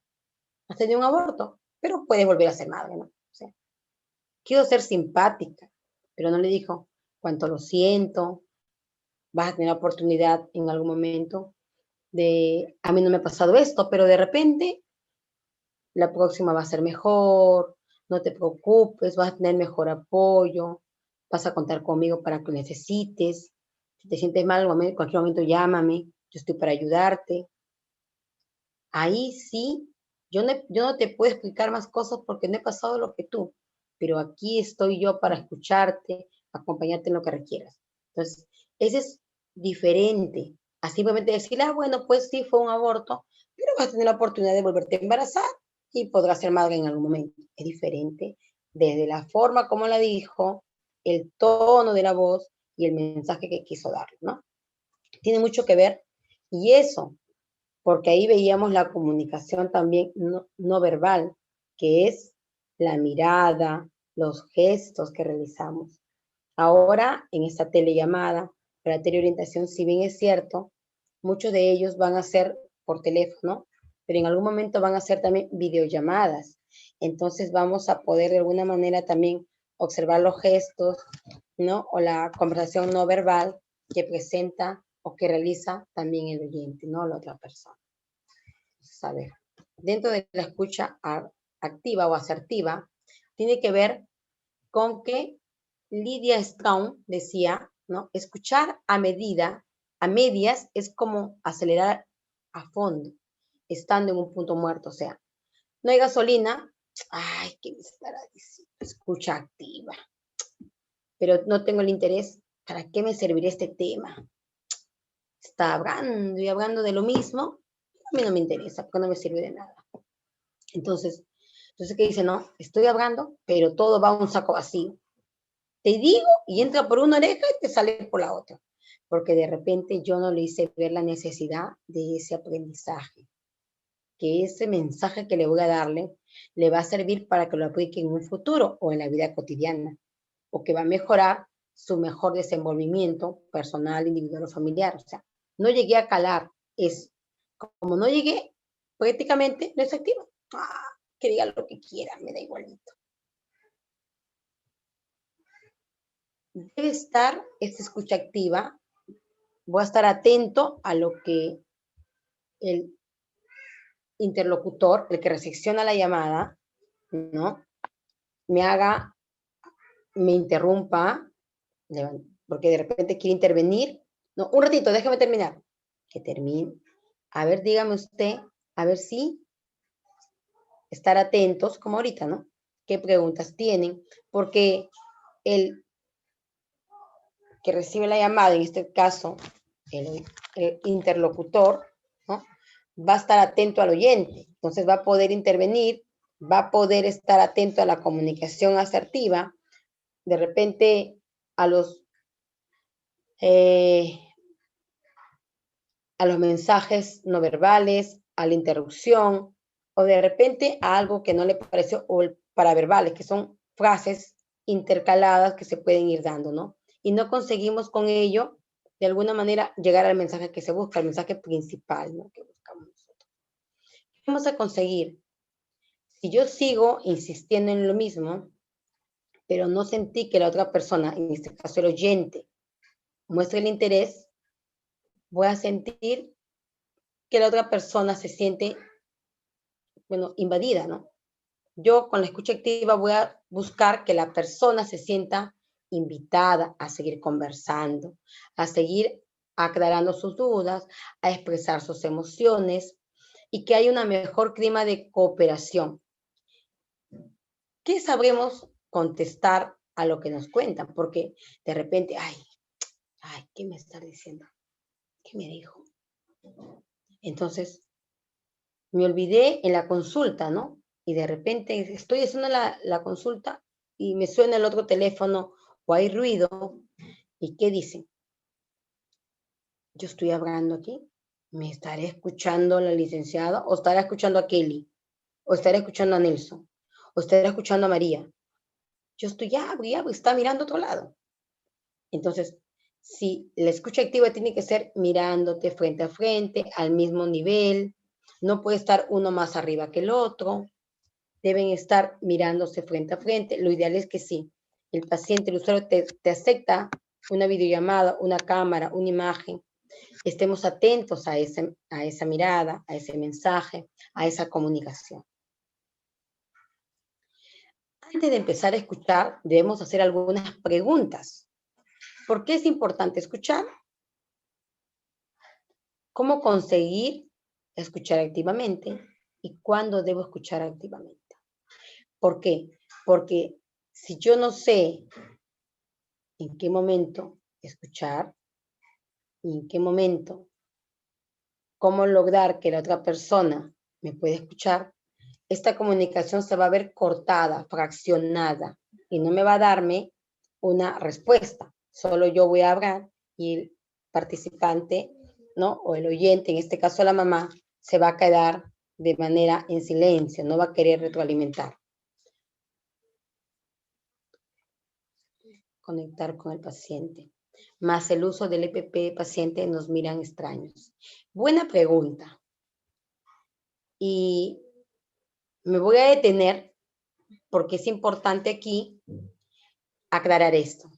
has tenido un aborto, pero puedes volver a ser madre, ¿no? O sea, quiero ser simpática, pero no le dijo cuánto lo siento, vas a tener la oportunidad en algún momento de, a mí no me ha pasado esto, pero de repente la próxima va a ser mejor, no te preocupes, vas a tener mejor apoyo, vas a contar conmigo para que necesites, si te sientes mal, en cualquier momento llámame, yo estoy para ayudarte. Ahí sí, yo no te puedo explicar más cosas porque no he pasado lo que tú, pero aquí estoy yo para escucharte, acompañarte en lo que requieras. Entonces, ese es diferente a simplemente decir, ah, bueno, pues sí, fue un aborto, pero vas a tener la oportunidad de volverte a embarazar y podrás ser madre en algún momento. Es diferente desde la forma como la dijo, el tono de la voz y el mensaje que quiso dar, ¿no? Tiene mucho que ver y eso porque ahí veíamos la comunicación también no verbal, que es la mirada, los gestos que realizamos. Ahora, en esta telellamada, la teleorientación, si bien es cierto, muchos de ellos van a ser por teléfono, pero en algún momento van a ser también videollamadas. Entonces vamos a poder de alguna manera también observar los gestos, ¿no? O la conversación no verbal que presenta o que realiza también el oyente, no la otra persona. A ver, dentro de la escucha activa o asertiva, tiene que ver con que Lydia Strong decía, ¿no? Escuchar a medias, es como acelerar a fondo, estando en un punto muerto. O sea, no hay gasolina, ay, ¿qué me estará diciendo? Escucha activa. Pero no tengo el interés, ¿para qué me serviría este tema? Está hablando y hablando de lo mismo, a mí no me interesa, porque no me sirve de nada. Entonces, ¿qué dice? No, estoy hablando, pero todo va a un saco vacío. Te digo y entra por una oreja y te sale por la otra. Porque de repente yo no le hice ver la necesidad de ese aprendizaje. Que ese mensaje que le voy a darle le va a servir para que lo aplique en un futuro o en la vida cotidiana. O que va a mejorar su mejor desenvolvimiento personal, individual o familiar. O sea, no llegué a calar eso. Como no llegué, prácticamente no es activo. Que diga lo que quiera, me da igualito. Debe estar esta escucha activa. Voy a estar atento a lo que el interlocutor, el que recepciona la llamada, ¿no? Me haga, me interrumpa, porque de repente quiere intervenir. No, un ratito, déjame terminar. Que termine. A ver, dígame usted, a ver si estar atentos, como ahorita, ¿no? ¿Qué preguntas tienen? Porque el que recibe la llamada, en este caso, el interlocutor, ¿no? Va a estar atento al oyente, entonces va a poder intervenir, va a poder estar atento a la comunicación asertiva, de repente a los mensajes no verbales, a la interrupción, o de repente a algo que no le pareció, o el paraverbales, que son frases intercaladas que se pueden ir dando, ¿no? Y no conseguimos con ello, de alguna manera, llegar al mensaje que se busca, el mensaje principal, ¿no? Que buscamos nosotros. ¿Qué vamos a conseguir? Si yo sigo insistiendo en lo mismo, pero no sentí que la otra persona, en este caso el oyente, muestre el interés, voy a sentir que la otra persona se siente, bueno, invadida, ¿no? Yo con la escucha activa voy a buscar que la persona se sienta invitada a seguir conversando, a seguir aclarando sus dudas, a expresar sus emociones y que haya una mejor clima de cooperación. ¿Qué sabremos contestar a lo que nos cuentan? Porque de repente, ay, ¿qué me está diciendo? ¿Qué me dijo? Entonces, me olvidé en la consulta, ¿no? Y de repente estoy haciendo la consulta y me suena el otro teléfono o hay ruido. ¿Y qué dicen? Yo estoy hablando aquí. ¿Me estaré escuchando la licenciada o estaré escuchando a Kelly? ¿O estaré escuchando a Nelson? ¿O estaré escuchando a María? Yo estoy ya, está mirando a otro lado. Entonces, si la escucha activa tiene que ser mirándote frente a frente, al mismo nivel, no puede estar uno más arriba que el otro, deben estar mirándose frente a frente. Lo ideal es que sí, el paciente, el usuario te acepta una videollamada, una cámara, una imagen, estemos atentos a esa mirada, a ese mensaje, a esa comunicación. Antes de empezar a escuchar, debemos hacer algunas preguntas. ¿Por qué es importante escuchar? ¿Cómo conseguir escuchar activamente? ¿Y cuándo debo escuchar activamente? ¿Por qué? Porque si yo no sé en qué momento escuchar y en qué momento, cómo lograr que la otra persona me pueda escuchar, esta comunicación se va a ver cortada, fraccionada y no me va a darme una respuesta. Solo yo voy a hablar y el participante, ¿no? O el oyente, en este caso la mamá, se va a quedar de manera en silencio, no va a querer retroalimentar. Conectar con el paciente. Más el uso del EPP paciente nos miran extraños. Buena pregunta. Y me voy a detener porque es importante aquí aclarar esto.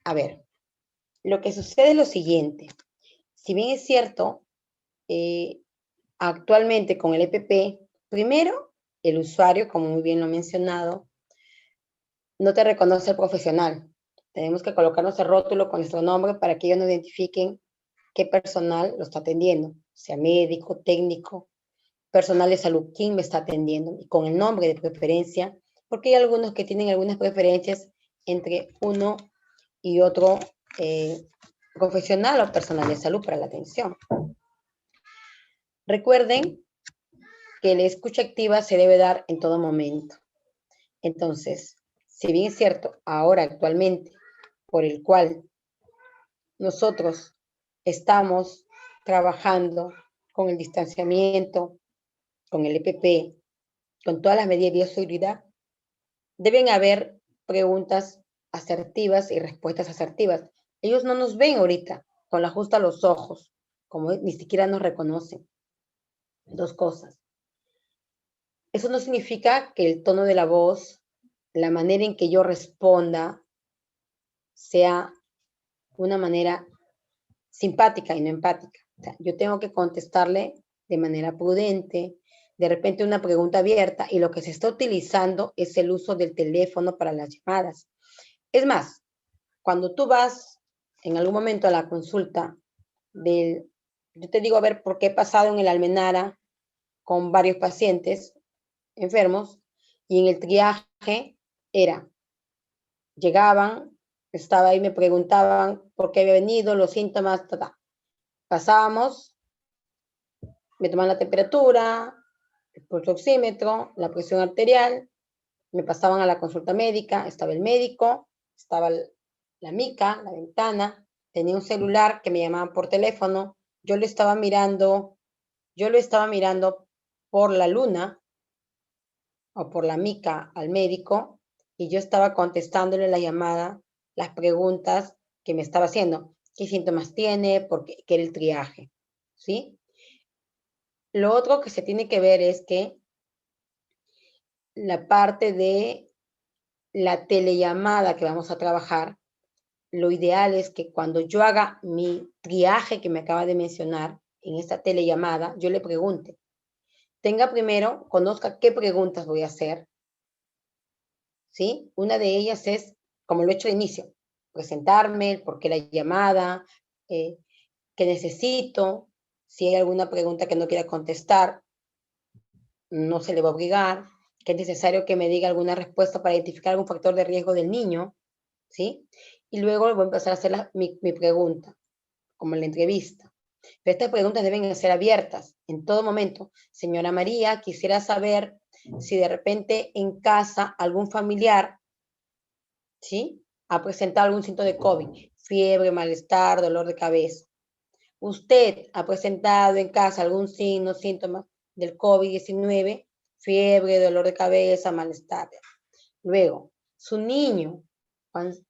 A ver, lo que sucede es lo siguiente. Si bien es cierto, actualmente con el EPP, primero, el usuario, como muy bien lo he mencionado, no te reconoce el profesional. Tenemos que colocarnos el rótulo con nuestro nombre para que ellos nos identifiquen qué personal lo está atendiendo, sea médico, técnico, personal de salud, quién me está atendiendo, y con el nombre de preferencia, porque hay algunos que tienen algunas preferencias entre uno y otro profesional o personal de salud para la atención. Recuerden que la escucha activa se debe dar en todo momento. Entonces, si bien es cierto, ahora actualmente, por el cual nosotros estamos trabajando con el distanciamiento, con el EPP, con todas las medidas de bioseguridad, deben haber preguntas asertivas y respuestas asertivas. Ellos no nos ven ahorita con la justa a los ojos, como ni siquiera nos reconocen. Dos cosas. Eso no significa que el tono de la voz, la manera en que yo responda, sea una manera simpática y no empática. O sea, yo tengo que contestarle de manera prudente, de repente una pregunta abierta, y lo que se está utilizando es el uso del teléfono para las llamadas. Es más, cuando tú vas en algún momento a la consulta yo te digo, a ver, ¿por qué he pasado en el Almenara con varios pacientes enfermos? Y en el triaje llegaban, estaba ahí, me preguntaban por qué había venido, los síntomas, pasábamos, me tomaban la temperatura, el pulso oxímetro, la presión arterial, me pasaban a la consulta médica, estaba el médico, estaba la mica, la ventana, tenía un celular que me llamaban por teléfono, yo lo estaba mirando por la luna o por la mica al médico y yo estaba contestándole la llamada, las preguntas que me estaba haciendo. ¿Qué síntomas tiene? ¿Por qué? ¿Qué era el triaje? ¿Sí? Lo otro que se tiene que ver es que la parte de la telellamada que vamos a trabajar, lo ideal es que cuando yo haga mi triaje que me acaba de mencionar en esta telellamada, yo le pregunte, conozca qué preguntas voy a hacer, ¿sí? Una de ellas es, como lo he hecho al inicio, presentarme, el por qué la llamada, qué necesito, si hay alguna pregunta que no quiera contestar, no se le va a obligar, que es necesario que me diga alguna respuesta para identificar algún factor de riesgo del niño, ¿sí? Y luego voy a empezar a hacer mi pregunta, como en la entrevista. Pero estas preguntas deben ser abiertas en todo momento. Señora María, quisiera saber si de repente en casa algún familiar, ¿sí?, ha presentado algún síntoma de COVID, fiebre, malestar, dolor de cabeza. ¿Usted ha presentado en casa algún signo, síntoma del COVID-19? Fiebre, dolor de cabeza, malestar. Luego, su niño,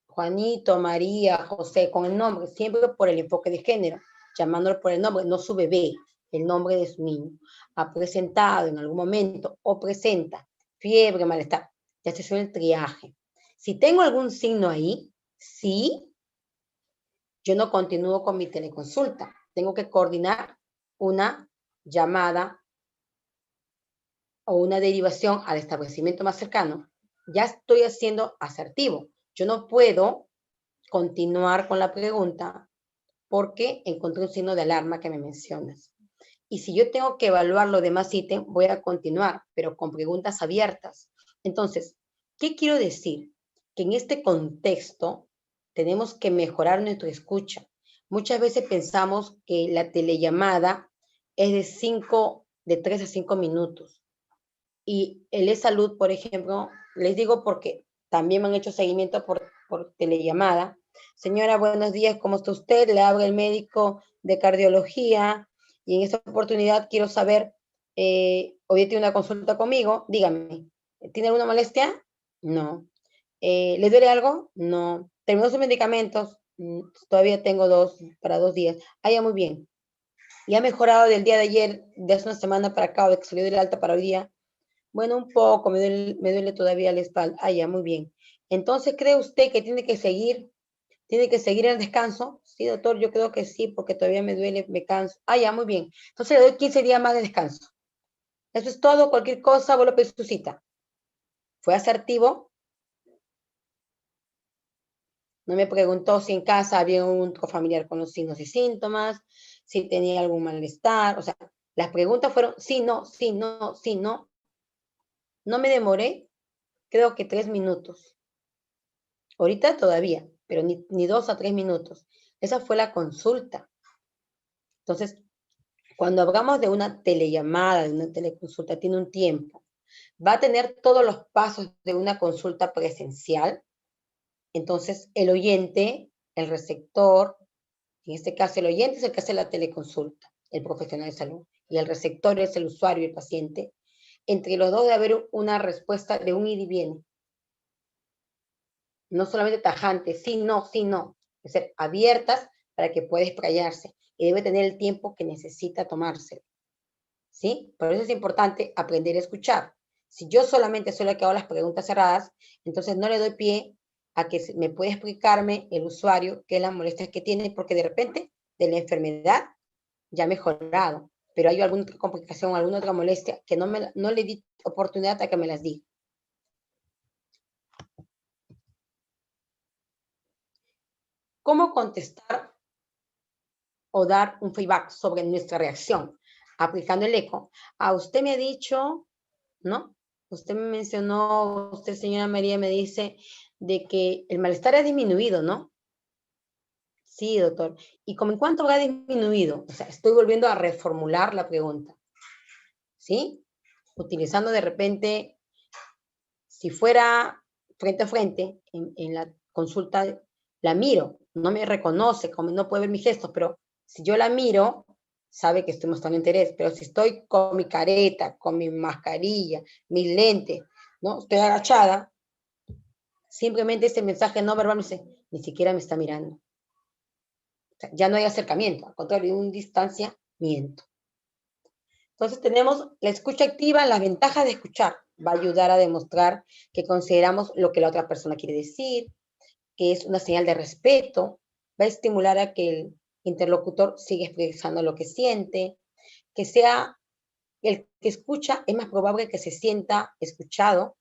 Juanito, María, José, con el nombre, siempre por el enfoque de género, llamándolo por el nombre, no su bebé, el nombre de su niño. Ha presentado en algún momento o presenta fiebre, malestar. Ya se suele el triaje. Si tengo algún signo ahí, sí, yo no continúo con mi teleconsulta. Tengo que coordinar una llamada o una derivación al establecimiento más cercano. Ya estoy haciendo asertivo. Yo no puedo continuar con la pregunta porque encontré un signo de alarma que me mencionas. Y si yo tengo que evaluar los demás ítems, voy a continuar, pero con preguntas abiertas. Entonces, ¿qué quiero decir? Que en este contexto tenemos que mejorar nuestra escucha. Muchas veces pensamos que la telellamada es de 3 a 5 minutos. Y el e-salud, por ejemplo, les digo porque también me han hecho seguimiento por telellamada. Señora, buenos días, ¿cómo está usted? Le habla el médico de cardiología y en esta oportunidad quiero saber, hoy tiene una consulta conmigo, dígame, ¿tiene alguna molestia? No. ¿Le duele algo? No. ¿Terminó sus medicamentos? Todavía tengo para 2 días. Ah, ya, muy bien. ¿Y ha mejorado del día de ayer, de hace una semana para acá, o de que salió del alta para hoy día? Bueno, un poco, me duele todavía la espalda. Ah, ya, muy bien. Entonces, ¿cree usted que tiene que seguir el descanso? Sí, doctor, yo creo que sí, porque todavía me duele, me canso. Ah, ya, muy bien. Entonces, le doy 15 días más de descanso. Eso es todo, cualquier cosa, vuelvo a pedir su cita. ¿Fue asertivo? No me preguntó si en casa había un familiar con los signos y síntomas, si tenía algún malestar. O sea, las preguntas fueron sí, no, sí, no, sí, no. No me demoré, creo que 3 minutos. Ahorita todavía, pero ni 2 a 3 minutos. Esa fue la consulta. Entonces, cuando hablamos de una telellamada, de una teleconsulta, tiene un tiempo. Va a tener todos los pasos de una consulta presencial. Entonces, el oyente, el receptor, en este caso el oyente es el que hace la teleconsulta, el profesional de salud, y el receptor es el usuario y el paciente. Entre los dos debe haber una respuesta de un ir y viene. No solamente tajante, sí, no, es ser abiertas para que pueda explayarse y debe tener el tiempo que necesita tomárselo, ¿sí? Por eso es importante aprender a escuchar. Si yo solamente soy la que hago las preguntas cerradas, entonces no le doy pie a que me pueda explicarme el usuario qué es la molestia que tiene, porque de repente de la enfermedad ya ha mejorado, pero hay alguna otra complicación, alguna otra molestia que no le di oportunidad a que me las diga. ¿Cómo contestar o dar un feedback sobre nuestra reacción? Aplicando el eco. Usted me ha dicho, ¿no? Usted me mencionó, usted, señora María, me dice de que el malestar ha disminuido, ¿no? Sí, doctor. ¿Y como en cuánto habrá disminuido? O sea, estoy volviendo a reformular la pregunta, ¿sí? Utilizando de repente, si fuera frente a frente, en la consulta, la miro, no me reconoce, como no puede ver mis gestos, pero si yo la miro, sabe que estoy mostrando interés, pero si estoy con mi careta, con mi mascarilla, mis lentes, ¿no? Estoy agachada, simplemente ese mensaje no verbal me dice, ni siquiera me está mirando. O sea, ya no hay acercamiento, al contrario, hay un distanciamiento. Entonces tenemos la escucha activa, la ventaja de escuchar. Va a ayudar a demostrar que consideramos lo que la otra persona quiere decir, que es una señal de respeto, va a estimular a que el interlocutor siga expresando lo que siente, que sea el que escucha es más probable que se sienta escuchado,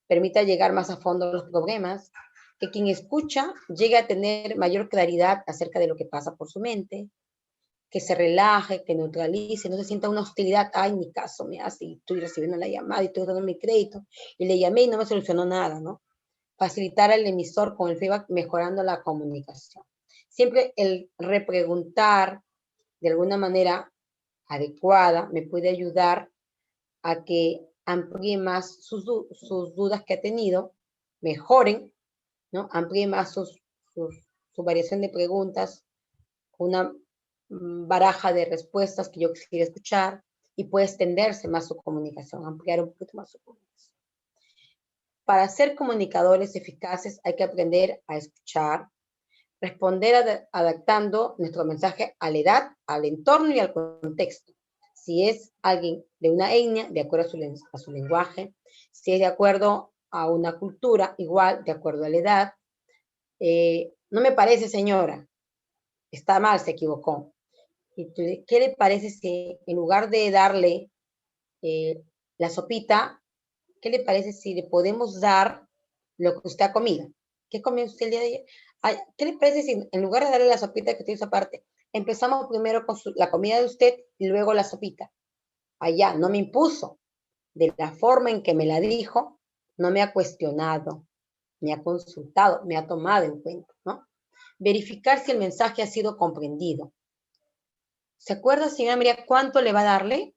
permita llegar más a fondo a los problemas, que quien escucha llegue a tener mayor claridad acerca de lo que pasa por su mente, que se relaje, que neutralice, no se sienta una hostilidad. Ay, mi caso me hace, y estoy recibiendo la llamada y estoy dando mi crédito, y le llamé y no me solucionó nada, ¿no? Facilitar al emisor con el feedback, mejorando la comunicación. Siempre el repreguntar de alguna manera adecuada me puede ayudar a que amplíe más sus dudas que ha tenido, mejoren, ¿no? Amplíe más su variación de preguntas, una baraja de respuestas que yo quisiera escuchar, y puede extenderse más su comunicación, ampliar un poquito más su comunicación. Para ser comunicadores eficaces hay que aprender a escuchar, responder adaptando nuestro mensaje a la edad, al entorno y al contexto. Si es alguien de una etnia, de acuerdo a su lenguaje. Si es de acuerdo a una cultura, igual, de acuerdo a la edad. No me parece, señora, está mal, se equivocó. ¿Qué le parece si en lugar de darle la sopita, qué le parece si le podemos dar lo que usted ha comido? ¿Qué comió usted el día de ayer? Ay, ¿qué le parece si en lugar de darle la sopita que tiene aparte, empezamos primero con la comida de usted y luego la sopita? Allá, no me impuso. De la forma en que me la dijo, no me ha cuestionado, me ha consultado, me ha tomado en cuenta, ¿no? Verificar si el mensaje ha sido comprendido. ¿Se acuerda, señora María, cuánto le va a darle?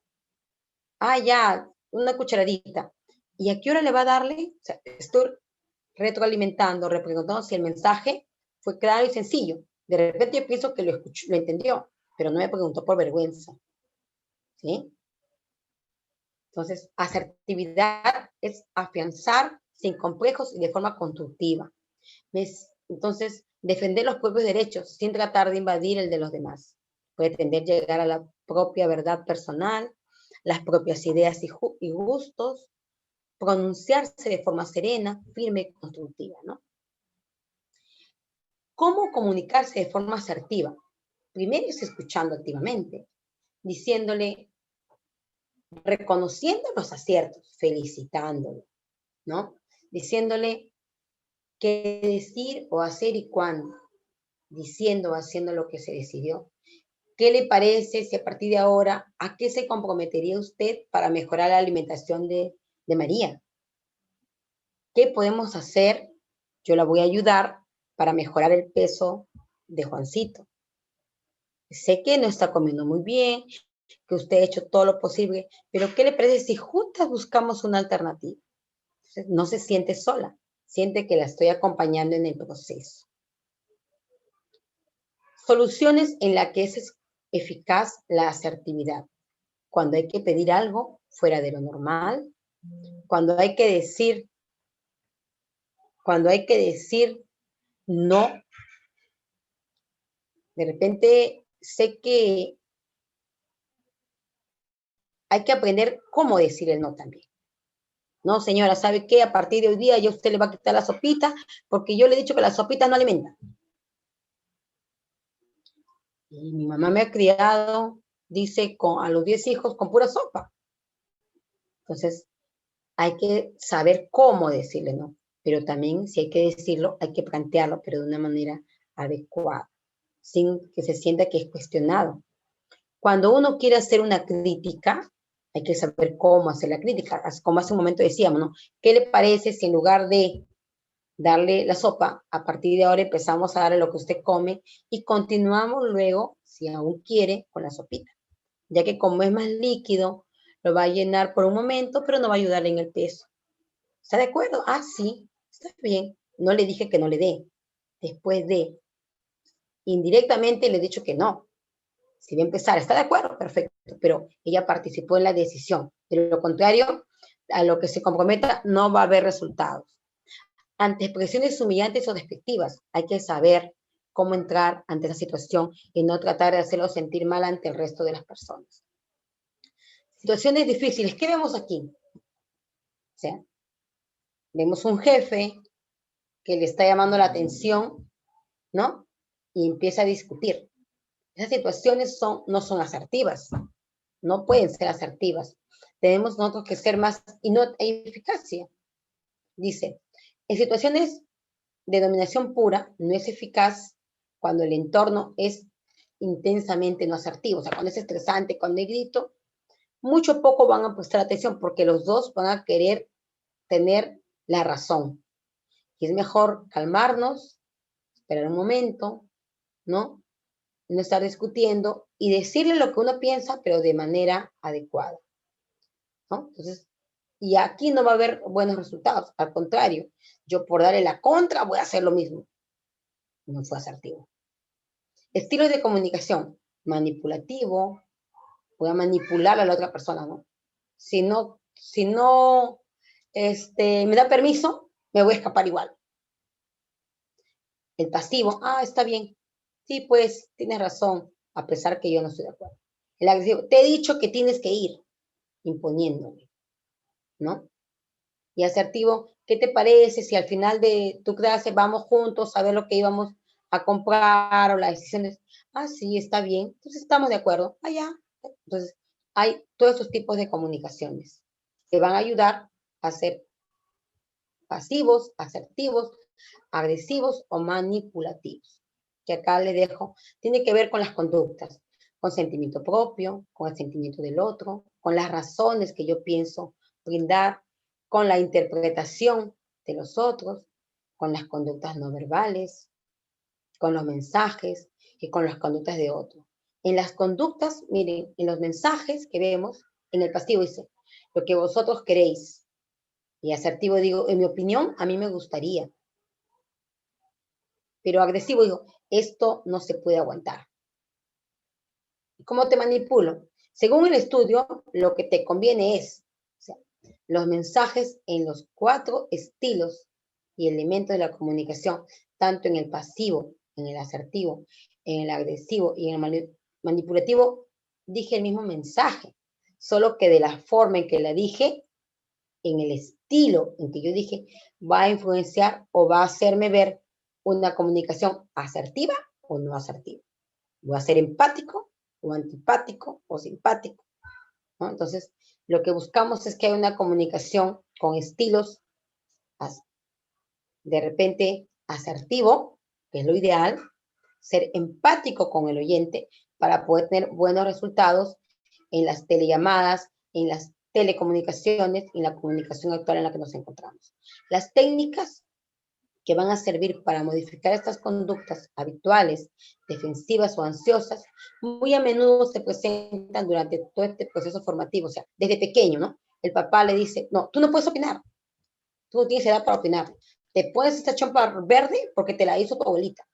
Ah, ya, una cucharadita. ¿Y a qué hora le va a darle? O sea, estoy retroalimentando, repreguntando si el mensaje fue claro y sencillo. De repente yo pienso que lo entendió, pero no me preguntó por vergüenza. ¿Sí? Entonces, asertividad es afianzar sin complejos y de forma constructiva. Entonces, defender los propios derechos sin tratar de invadir el de los demás. Puede tender a llegar a la propia verdad personal, las propias ideas y gustos, pronunciarse de forma serena, firme y constructiva, ¿no? ¿Cómo comunicarse de forma asertiva? Primero es escuchando activamente, diciéndole, reconociendo los aciertos, felicitándolo, ¿no? Diciéndole qué decir o hacer y cuándo, diciendo o haciendo lo que se decidió. ¿Qué le parece si a partir de ahora, a qué se comprometería usted para mejorar la alimentación de María? ¿Qué podemos hacer? Yo la voy a ayudar para mejorar el peso de Juancito. Sé que no está comiendo muy bien, que usted ha hecho todo lo posible, pero ¿qué le parece si juntas buscamos una alternativa? Entonces, no se siente sola, siente que la estoy acompañando en el proceso. Soluciones en las que es eficaz la asertividad. Cuando hay que pedir algo fuera de lo normal, cuando hay que decir no. De repente sé que hay que aprender cómo decir el no también. No, señora, ¿sabe qué? A partir de hoy día yo a usted le va a quitar la sopita porque yo le he dicho que la sopita no alimenta. Y mi mamá me ha criado, dice, a los 10 hijos con pura sopa. Entonces, hay que saber cómo decirle no. Pero también, si hay que decirlo, hay que plantearlo, pero de una manera adecuada, sin que se sienta que es cuestionado. Cuando uno quiere hacer una crítica, hay que saber cómo hacer la crítica. Como hace un momento decíamos, ¿no? ¿Qué le parece si en lugar de darle la sopa, a partir de ahora empezamos a darle lo que usted come y continuamos luego, si aún quiere, con la sopita? Ya que como es más líquido, lo va a llenar por un momento, pero no va a ayudarle en el peso. ¿Está de acuerdo? Ah, sí, está bien. No le dije que no le dé. Después de, indirectamente le he dicho que no. Si va a empezar, ¿está de acuerdo? Perfecto, pero ella participó en la decisión. De lo contrario, a lo que se comprometa no va a haber resultados. Ante expresiones humillantes o despectivas, hay que saber cómo entrar ante esa situación y no tratar de hacerlo sentir mal ante el resto de las personas. Situaciones difíciles. ¿Qué vemos aquí? O sea, vemos un jefe que le está llamando la atención, ¿no? Y empieza a discutir. Esas situaciones no son asertivas. no pueden ser asertivas. Tenemos nosotros que ser más, y no hay eficacia. Dice, en situaciones de dominación pura, no es eficaz cuando el entorno es intensamente no asertivo. O sea, cuando es estresante, cuando hay grito, mucho o poco van a prestar atención porque los dos van a querer tener la razón. Y es mejor calmarnos, esperar un momento, ¿no? No estar discutiendo y decirle lo que uno piensa, pero de manera adecuada, ¿no? Entonces, y aquí no va a haber buenos resultados. Al contrario, yo por darle la contra voy a hacer lo mismo. No fue asertivo. Estilos de comunicación. Manipulativo. Voy a manipular a la otra persona, ¿no? Si no me da permiso, me voy a escapar igual. El pasivo, está bien. Sí, pues, tienes razón, a pesar que yo no estoy de acuerdo. El agresivo, te he dicho que tienes que ir, imponiéndome, ¿no? Y asertivo, ¿qué te parece si al final de tu clase vamos juntos a ver lo que íbamos a comprar o las decisiones? Sí, está bien, entonces estamos de acuerdo, ya. Entonces, hay todos estos tipos de comunicaciones que van a ayudar a ser pasivos, asertivos, agresivos o manipulativos. Que acá le dejo, tiene que ver con las conductas, con sentimiento propio, con el sentimiento del otro, con las razones que yo pienso brindar, con la interpretación de los otros, con las conductas no verbales, con los mensajes y con las conductas de otros. En las conductas, miren, en los mensajes que vemos, en el pasivo dice, lo que vosotros queréis. Y asertivo digo, en mi opinión, a mí me gustaría. Pero agresivo digo, esto no se puede aguantar. ¿Cómo te manipulo? Según el estudio, lo que te conviene es, o sea, los mensajes en los 4 estilos y elementos de la comunicación, tanto en el pasivo, en el asertivo, en el agresivo y en el manipulativo, dije el mismo mensaje, solo que de la forma en que la dije, en el estilo en que yo dije, va a influenciar o va a hacerme ver una comunicación asertiva o no asertiva. Voy a ser empático o antipático o simpático, ¿no? Entonces, lo que buscamos es que haya una comunicación con estilos de repente asertivo, que es lo ideal, ser empático con el oyente para poder tener buenos resultados en las telellamadas, en las telecomunicaciones y en la comunicación actual en la que nos encontramos. Las técnicas que van a servir para modificar estas conductas habituales, defensivas o ansiosas, muy a menudo se presentan durante todo este proceso formativo, o sea, desde pequeño, ¿no? El papá le dice, no, tú no puedes opinar, tú no tienes edad para opinar, te pones esta chompa verde porque te la hizo tu abuelita,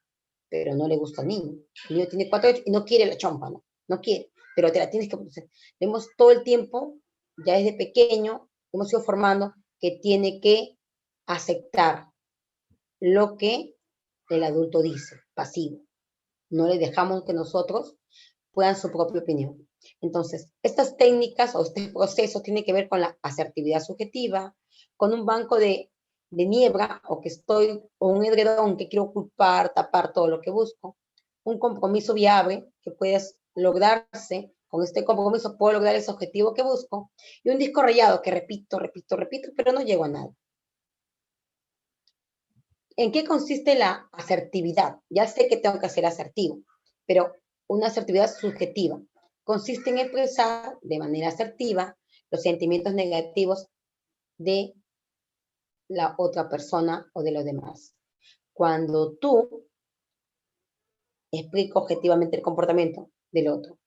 pero no le gusta al niño. El niño tiene 4 años y no quiere la chompa, ¿no? No quiere, pero te la tienes que poner. Vemos todo el tiempo, ya desde pequeño, hemos ido formando que tiene que aceptar lo que el adulto dice, pasivo. No le dejamos que nosotros puedan su propia opinión. Entonces, estas técnicas o este proceso tiene que ver con la asertividad subjetiva, con un banco de niebla o que estoy, o un edredón que quiero ocupar, tapar todo lo que busco, un compromiso viable que puedes lograrse, con este compromiso puedo lograr ese objetivo que busco, y un disco rayado que repito, pero no llego a nada. ¿En qué consiste la asertividad? Ya sé que tengo que ser asertivo, pero una asertividad subjetiva consiste en expresar de manera asertiva los sentimientos negativos de la otra persona o de los demás. Cuando tú explico objetivamente el comportamiento del otro,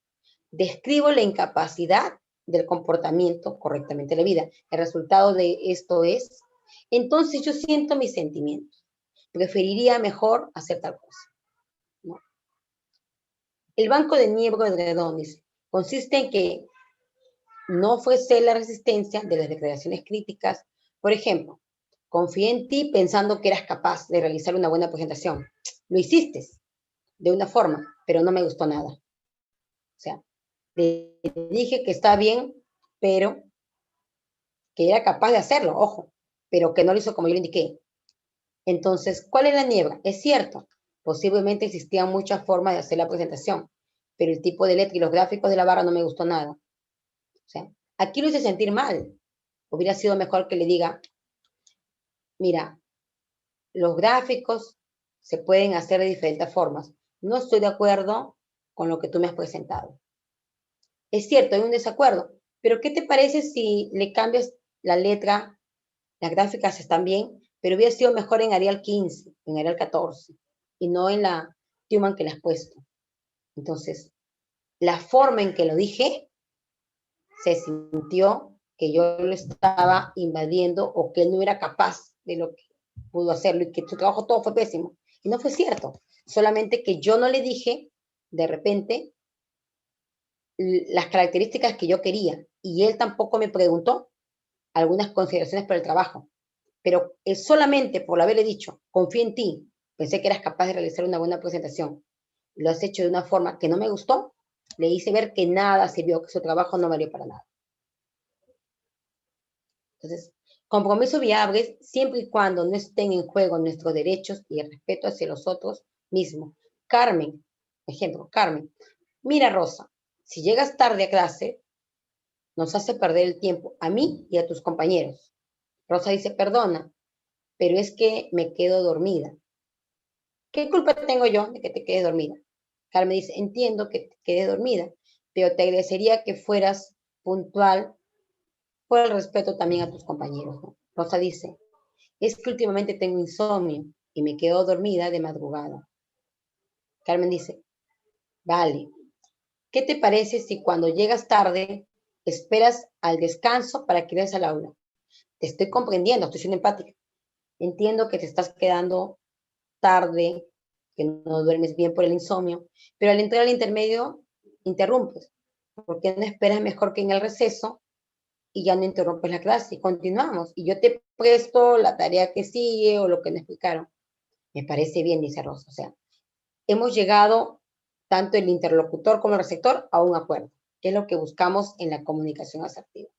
describo la incapacidad del comportamiento correctamente en la vida. El resultado de esto es, entonces yo siento mis sentimientos. Preferiría mejor hacer tal cosa, ¿no? El banco de niebla de edredones consiste en que no fuese la resistencia de las declaraciones críticas. Por ejemplo, confié en ti pensando que eras capaz de realizar una buena presentación. Lo hiciste de una forma, pero no me gustó nada. O sea, le dije que está bien, pero que era capaz de hacerlo, ojo, pero que no lo hizo como yo le indiqué. Entonces, ¿cuál es la niebla? Es cierto, posiblemente existían muchas formas de hacer la presentación, pero el tipo de letra y los gráficos de la barra no me gustó nada. sea, aquí lo hice sentir mal. Hubiera sido mejor que le diga, mira, los gráficos se pueden hacer de diferentes formas. No estoy de acuerdo con lo que tú me has presentado. Es cierto, hay un desacuerdo, pero ¿qué te parece si le cambias la letra? Las gráficas están bien, pero hubiera sido mejor en Arial 15, en Arial 14, y no en la Tuman que le has puesto. Entonces, la forma en que lo dije, se sintió que yo lo estaba invadiendo o que él no era capaz de lo que pudo hacerlo y que su trabajo todo fue pésimo. Y no fue cierto. Solamente que yo no le dije, de repente, las características que yo quería. Y él tampoco me preguntó algunas consideraciones por el trabajo. Pero es solamente por haberle dicho, confío en ti, pensé que eras capaz de realizar una buena presentación, lo has hecho de una forma que no me gustó, le hice ver que nada sirvió, que su trabajo no valió para nada. Entonces, compromisos viables siempre y cuando no estén en juego nuestros derechos y el respeto hacia los otros mismos. Carmen, ejemplo, Carmen, mira Rosa, si llegas tarde a clase, nos hace perder el tiempo a mí y a tus compañeros. Rosa dice, perdona, pero es que me quedo dormida. ¿Qué culpa tengo yo de que te quedes dormida? Carmen dice, entiendo que te quedes dormida, pero te agradecería que fueras puntual por el respeto también a tus compañeros, ¿no? Rosa dice, es que últimamente tengo insomnio y me quedo dormida de madrugada. Carmen dice, vale, ¿qué te parece si cuando llegas tarde esperas al descanso para que vayas al aula? Te estoy comprendiendo, estoy siendo empática. Entiendo que te estás quedando tarde, que no duermes bien por el insomnio, pero al entrar al intermedio interrumpes. ¿Por qué no esperas mejor que en el receso y ya no interrumpes la clase y continuamos? Y yo te presto la tarea que sigue o lo que me explicaron. Me parece bien, dice Rosa. O sea, hemos llegado, tanto el interlocutor como el receptor, a un acuerdo, que es lo que buscamos en la comunicación asertiva.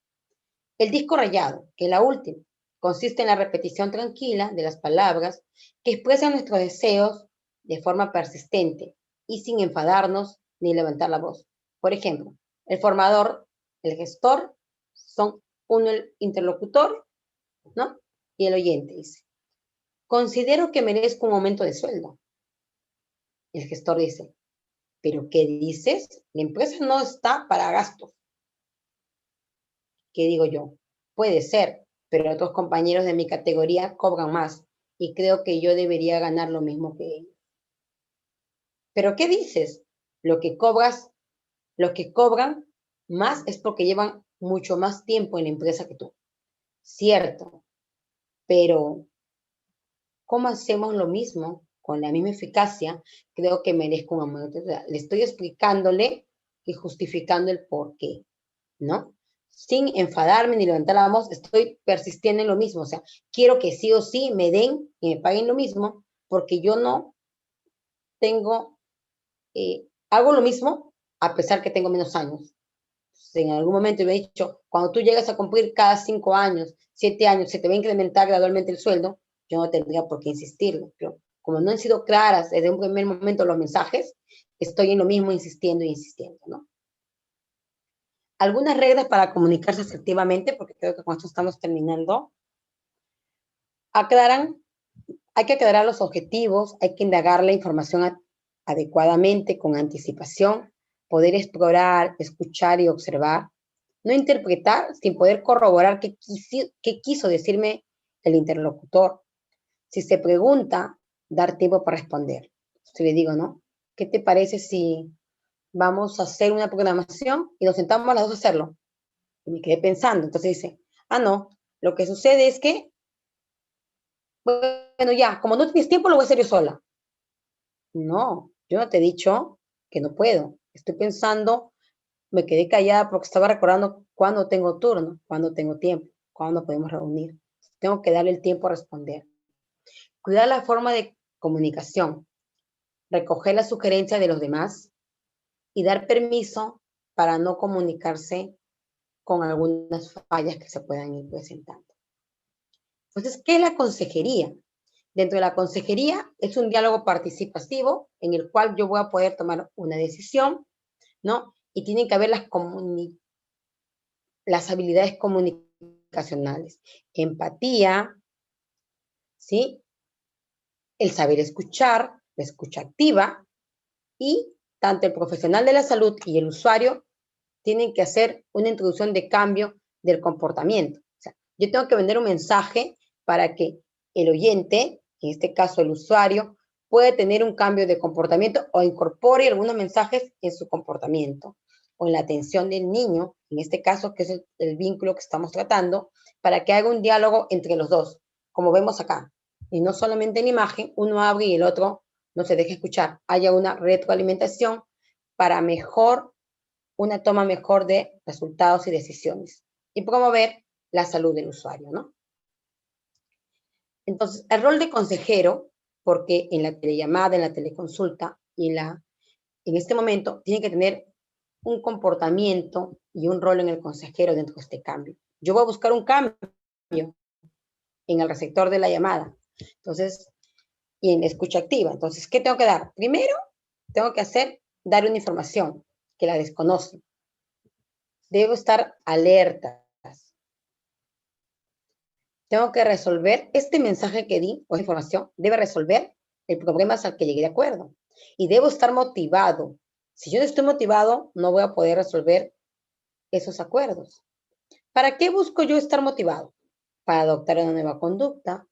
El disco rayado, que es la última, consiste en la repetición tranquila de las palabras que expresan nuestros deseos de forma persistente y sin enfadarnos ni levantar la voz. Por ejemplo, el formador, el gestor, son uno el interlocutor, ¿no? Y el oyente dice, considero que merezco un aumento de sueldo. El gestor dice, ¿pero qué dices? La empresa no está para gastos. ¿Qué digo yo? Puede ser, pero otros compañeros de mi categoría cobran más y creo que yo debería ganar lo mismo que ellos. ¿Pero qué dices? Lo que cobras, los que cobran más es porque llevan mucho más tiempo en la empresa que tú. Cierto, pero ¿cómo hacemos lo mismo con la misma eficacia? Creo que merezco un aumento. Le estoy explicándole y justificando el por qué, ¿no? Sin enfadarme ni levantar la voz, estoy persistiendo en lo mismo. O sea, quiero que sí o sí me den y me paguen lo mismo, porque yo no tengo, hago lo mismo a pesar que tengo menos años. En algún momento me he dicho, cuando tú llegas a cumplir cada 5 años, 7 años, se te va a incrementar gradualmente el sueldo, yo no tendría por qué insistirlo. Pero como no han sido claras desde un primer momento los mensajes, estoy en lo mismo insistiendo y insistiendo, ¿no? Algunas reglas para comunicarse asertivamente, porque creo que con esto estamos terminando. Aclaran, hay que aclarar los objetivos, hay que indagar la información adecuadamente, con anticipación, poder explorar, escuchar y observar. No interpretar sin poder corroborar qué quiso decirme el interlocutor. Si se pregunta, dar tiempo para responder. Si le digo, ¿no? ¿Qué te parece si vamos a hacer una programación y nos sentamos a las dos a hacerlo? Y me quedé pensando. Entonces dice, no, lo que sucede es que, bueno, ya, como no tienes tiempo, lo voy a hacer yo sola. No, yo no te he dicho que no puedo. Estoy pensando, me quedé callada porque estaba recordando cuándo tengo turno, cuándo tengo tiempo, cuándo podemos reunir. Tengo que darle el tiempo a responder. Cuidar la forma de comunicación, recoger las sugerencias de los demás y dar permiso para no comunicarse con algunas fallas que se puedan ir presentando. Entonces, ¿qué es la consejería? Dentro de la consejería es un diálogo participativo en el cual yo voy a poder tomar una decisión, ¿no? Y tienen que haber las las habilidades comunicacionales, empatía, ¿sí? El saber escuchar, la escucha activa, y tanto el profesional de la salud y el usuario tienen que hacer una introducción de cambio del comportamiento. O sea, yo tengo que vender un mensaje para que el oyente, en este caso el usuario, pueda tener un cambio de comportamiento o incorpore algunos mensajes en su comportamiento o en la atención del niño, en este caso que es el vínculo que estamos tratando, para que haga un diálogo entre los dos, como vemos acá. Y no solamente en imagen, uno abre y el otro no se deja escuchar. Haya una retroalimentación para una toma mejor de resultados y decisiones y promover la salud del usuario, ¿no? Entonces, el rol de consejero, porque en la telellamada, en la teleconsulta y en este momento tiene que tener un comportamiento y un rol en el consejero dentro de este cambio. Yo voy a buscar un cambio en el receptor de la llamada. Entonces, y en la escucha activa. Entonces, ¿qué tengo que dar? Primero, tengo que dar una información que la desconoce. Debo estar alerta. Tengo que resolver este mensaje que di o información, debe resolver el problema al que llegué de acuerdo. Y debo estar motivado. Si yo no estoy motivado, no voy a poder resolver esos acuerdos. ¿Para qué busco yo estar motivado? Para adoptar una nueva conducta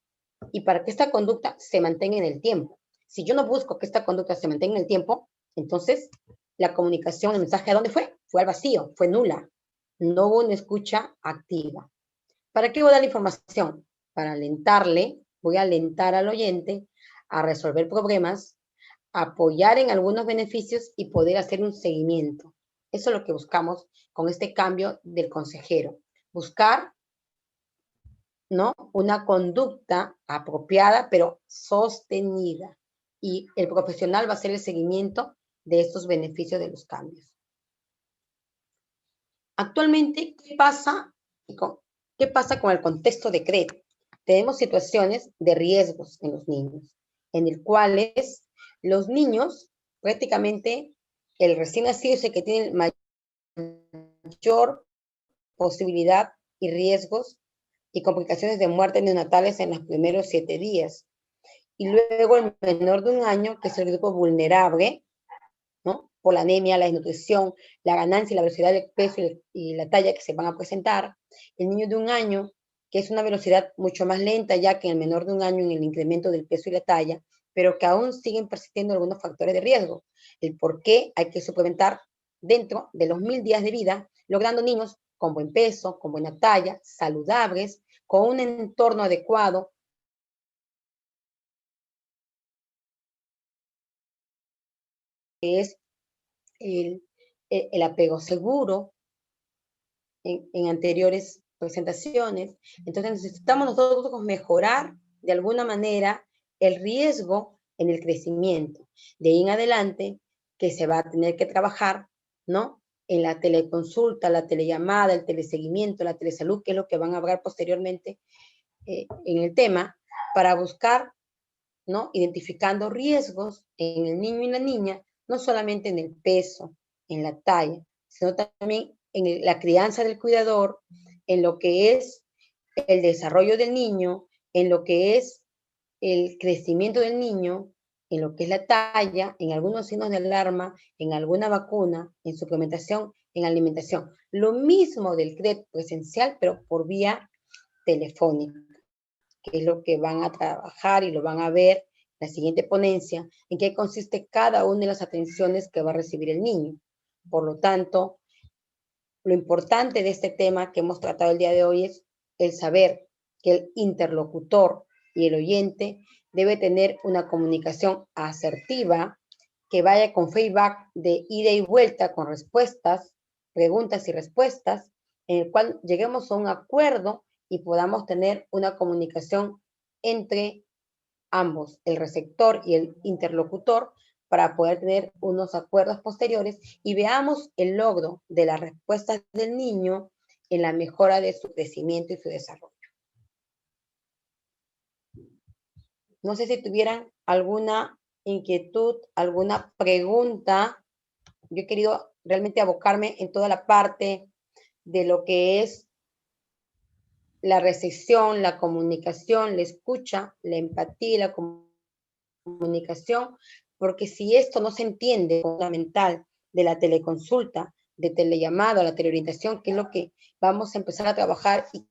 y para que esta conducta se mantenga en el tiempo. Si yo no busco que esta conducta se mantenga en el tiempo, entonces la comunicación, el mensaje, ¿a dónde fue? Fue al vacío, fue nula. No hubo una escucha activa. ¿Para qué voy a dar la información? Para alentarle, voy a alentar al oyente a resolver problemas, apoyar en algunos beneficios y poder hacer un seguimiento. Eso es lo que buscamos con este cambio del consejero. Buscar, ¿no?, una conducta apropiada, pero sostenida. Y el profesional va a hacer el seguimiento de estos beneficios de los cambios. Actualmente, ¿qué pasa con el contexto de CRED? Tenemos situaciones de riesgos en los niños, en el cuales los niños, prácticamente, el recién nacido es el que tiene mayor posibilidad y riesgos y complicaciones de muerte neonatales en los primeros 7 días. Y luego el menor de 1 año, que es el grupo vulnerable, ¿no?, por la anemia, la desnutrición, la ganancia y la velocidad del peso y la talla que se van a presentar. El niño de 1 año, que es una velocidad mucho más lenta ya que el menor de 1 año en el incremento del peso y la talla, pero que aún siguen persistiendo algunos factores de riesgo. El por qué hay que suplementar dentro de los 1000 días de vida, logrando niños con buen peso, con buena talla, saludables, con un entorno adecuado, que es el apego seguro en anteriores presentaciones. Entonces necesitamos nosotros mejorar de alguna manera el riesgo en el crecimiento. De ahí en adelante que se va a tener que trabajar, ¿no?, en la teleconsulta, la telellamada, el teleseguimiento, la telesalud, que es lo que van a hablar posteriormente en el tema, para buscar, ¿no?, identificando riesgos en el niño y la niña, no solamente en el peso, en la talla, sino también en la crianza del cuidador, en lo que es el desarrollo del niño, en lo que es el crecimiento del niño, en lo que es la talla, en algunos signos de alarma, en alguna vacuna, en suplementación, en alimentación. Lo mismo del CRED presencial, pero por vía telefónica, que es lo que van a trabajar y lo van a ver en la siguiente ponencia, en qué consiste cada una de las atenciones que va a recibir el niño. Por lo tanto, lo importante de este tema que hemos tratado el día de hoy es el saber que el interlocutor y el oyente debe tener una comunicación asertiva que vaya con feedback de ida y vuelta con respuestas, preguntas y respuestas, en el cual lleguemos a un acuerdo y podamos tener una comunicación entre ambos, el receptor y el interlocutor, para poder tener unos acuerdos posteriores y veamos el logro de las respuestas del niño en la mejora de su crecimiento y su desarrollo. No sé si tuvieran alguna inquietud, alguna pregunta. Yo he querido realmente abocarme en toda la parte de lo que es la recepción, la comunicación, la escucha, la empatía y la comunicación, porque si esto no se entiende, fundamental de la teleconsulta, de telellamada, la teleorientación, que es lo que vamos a empezar a trabajar y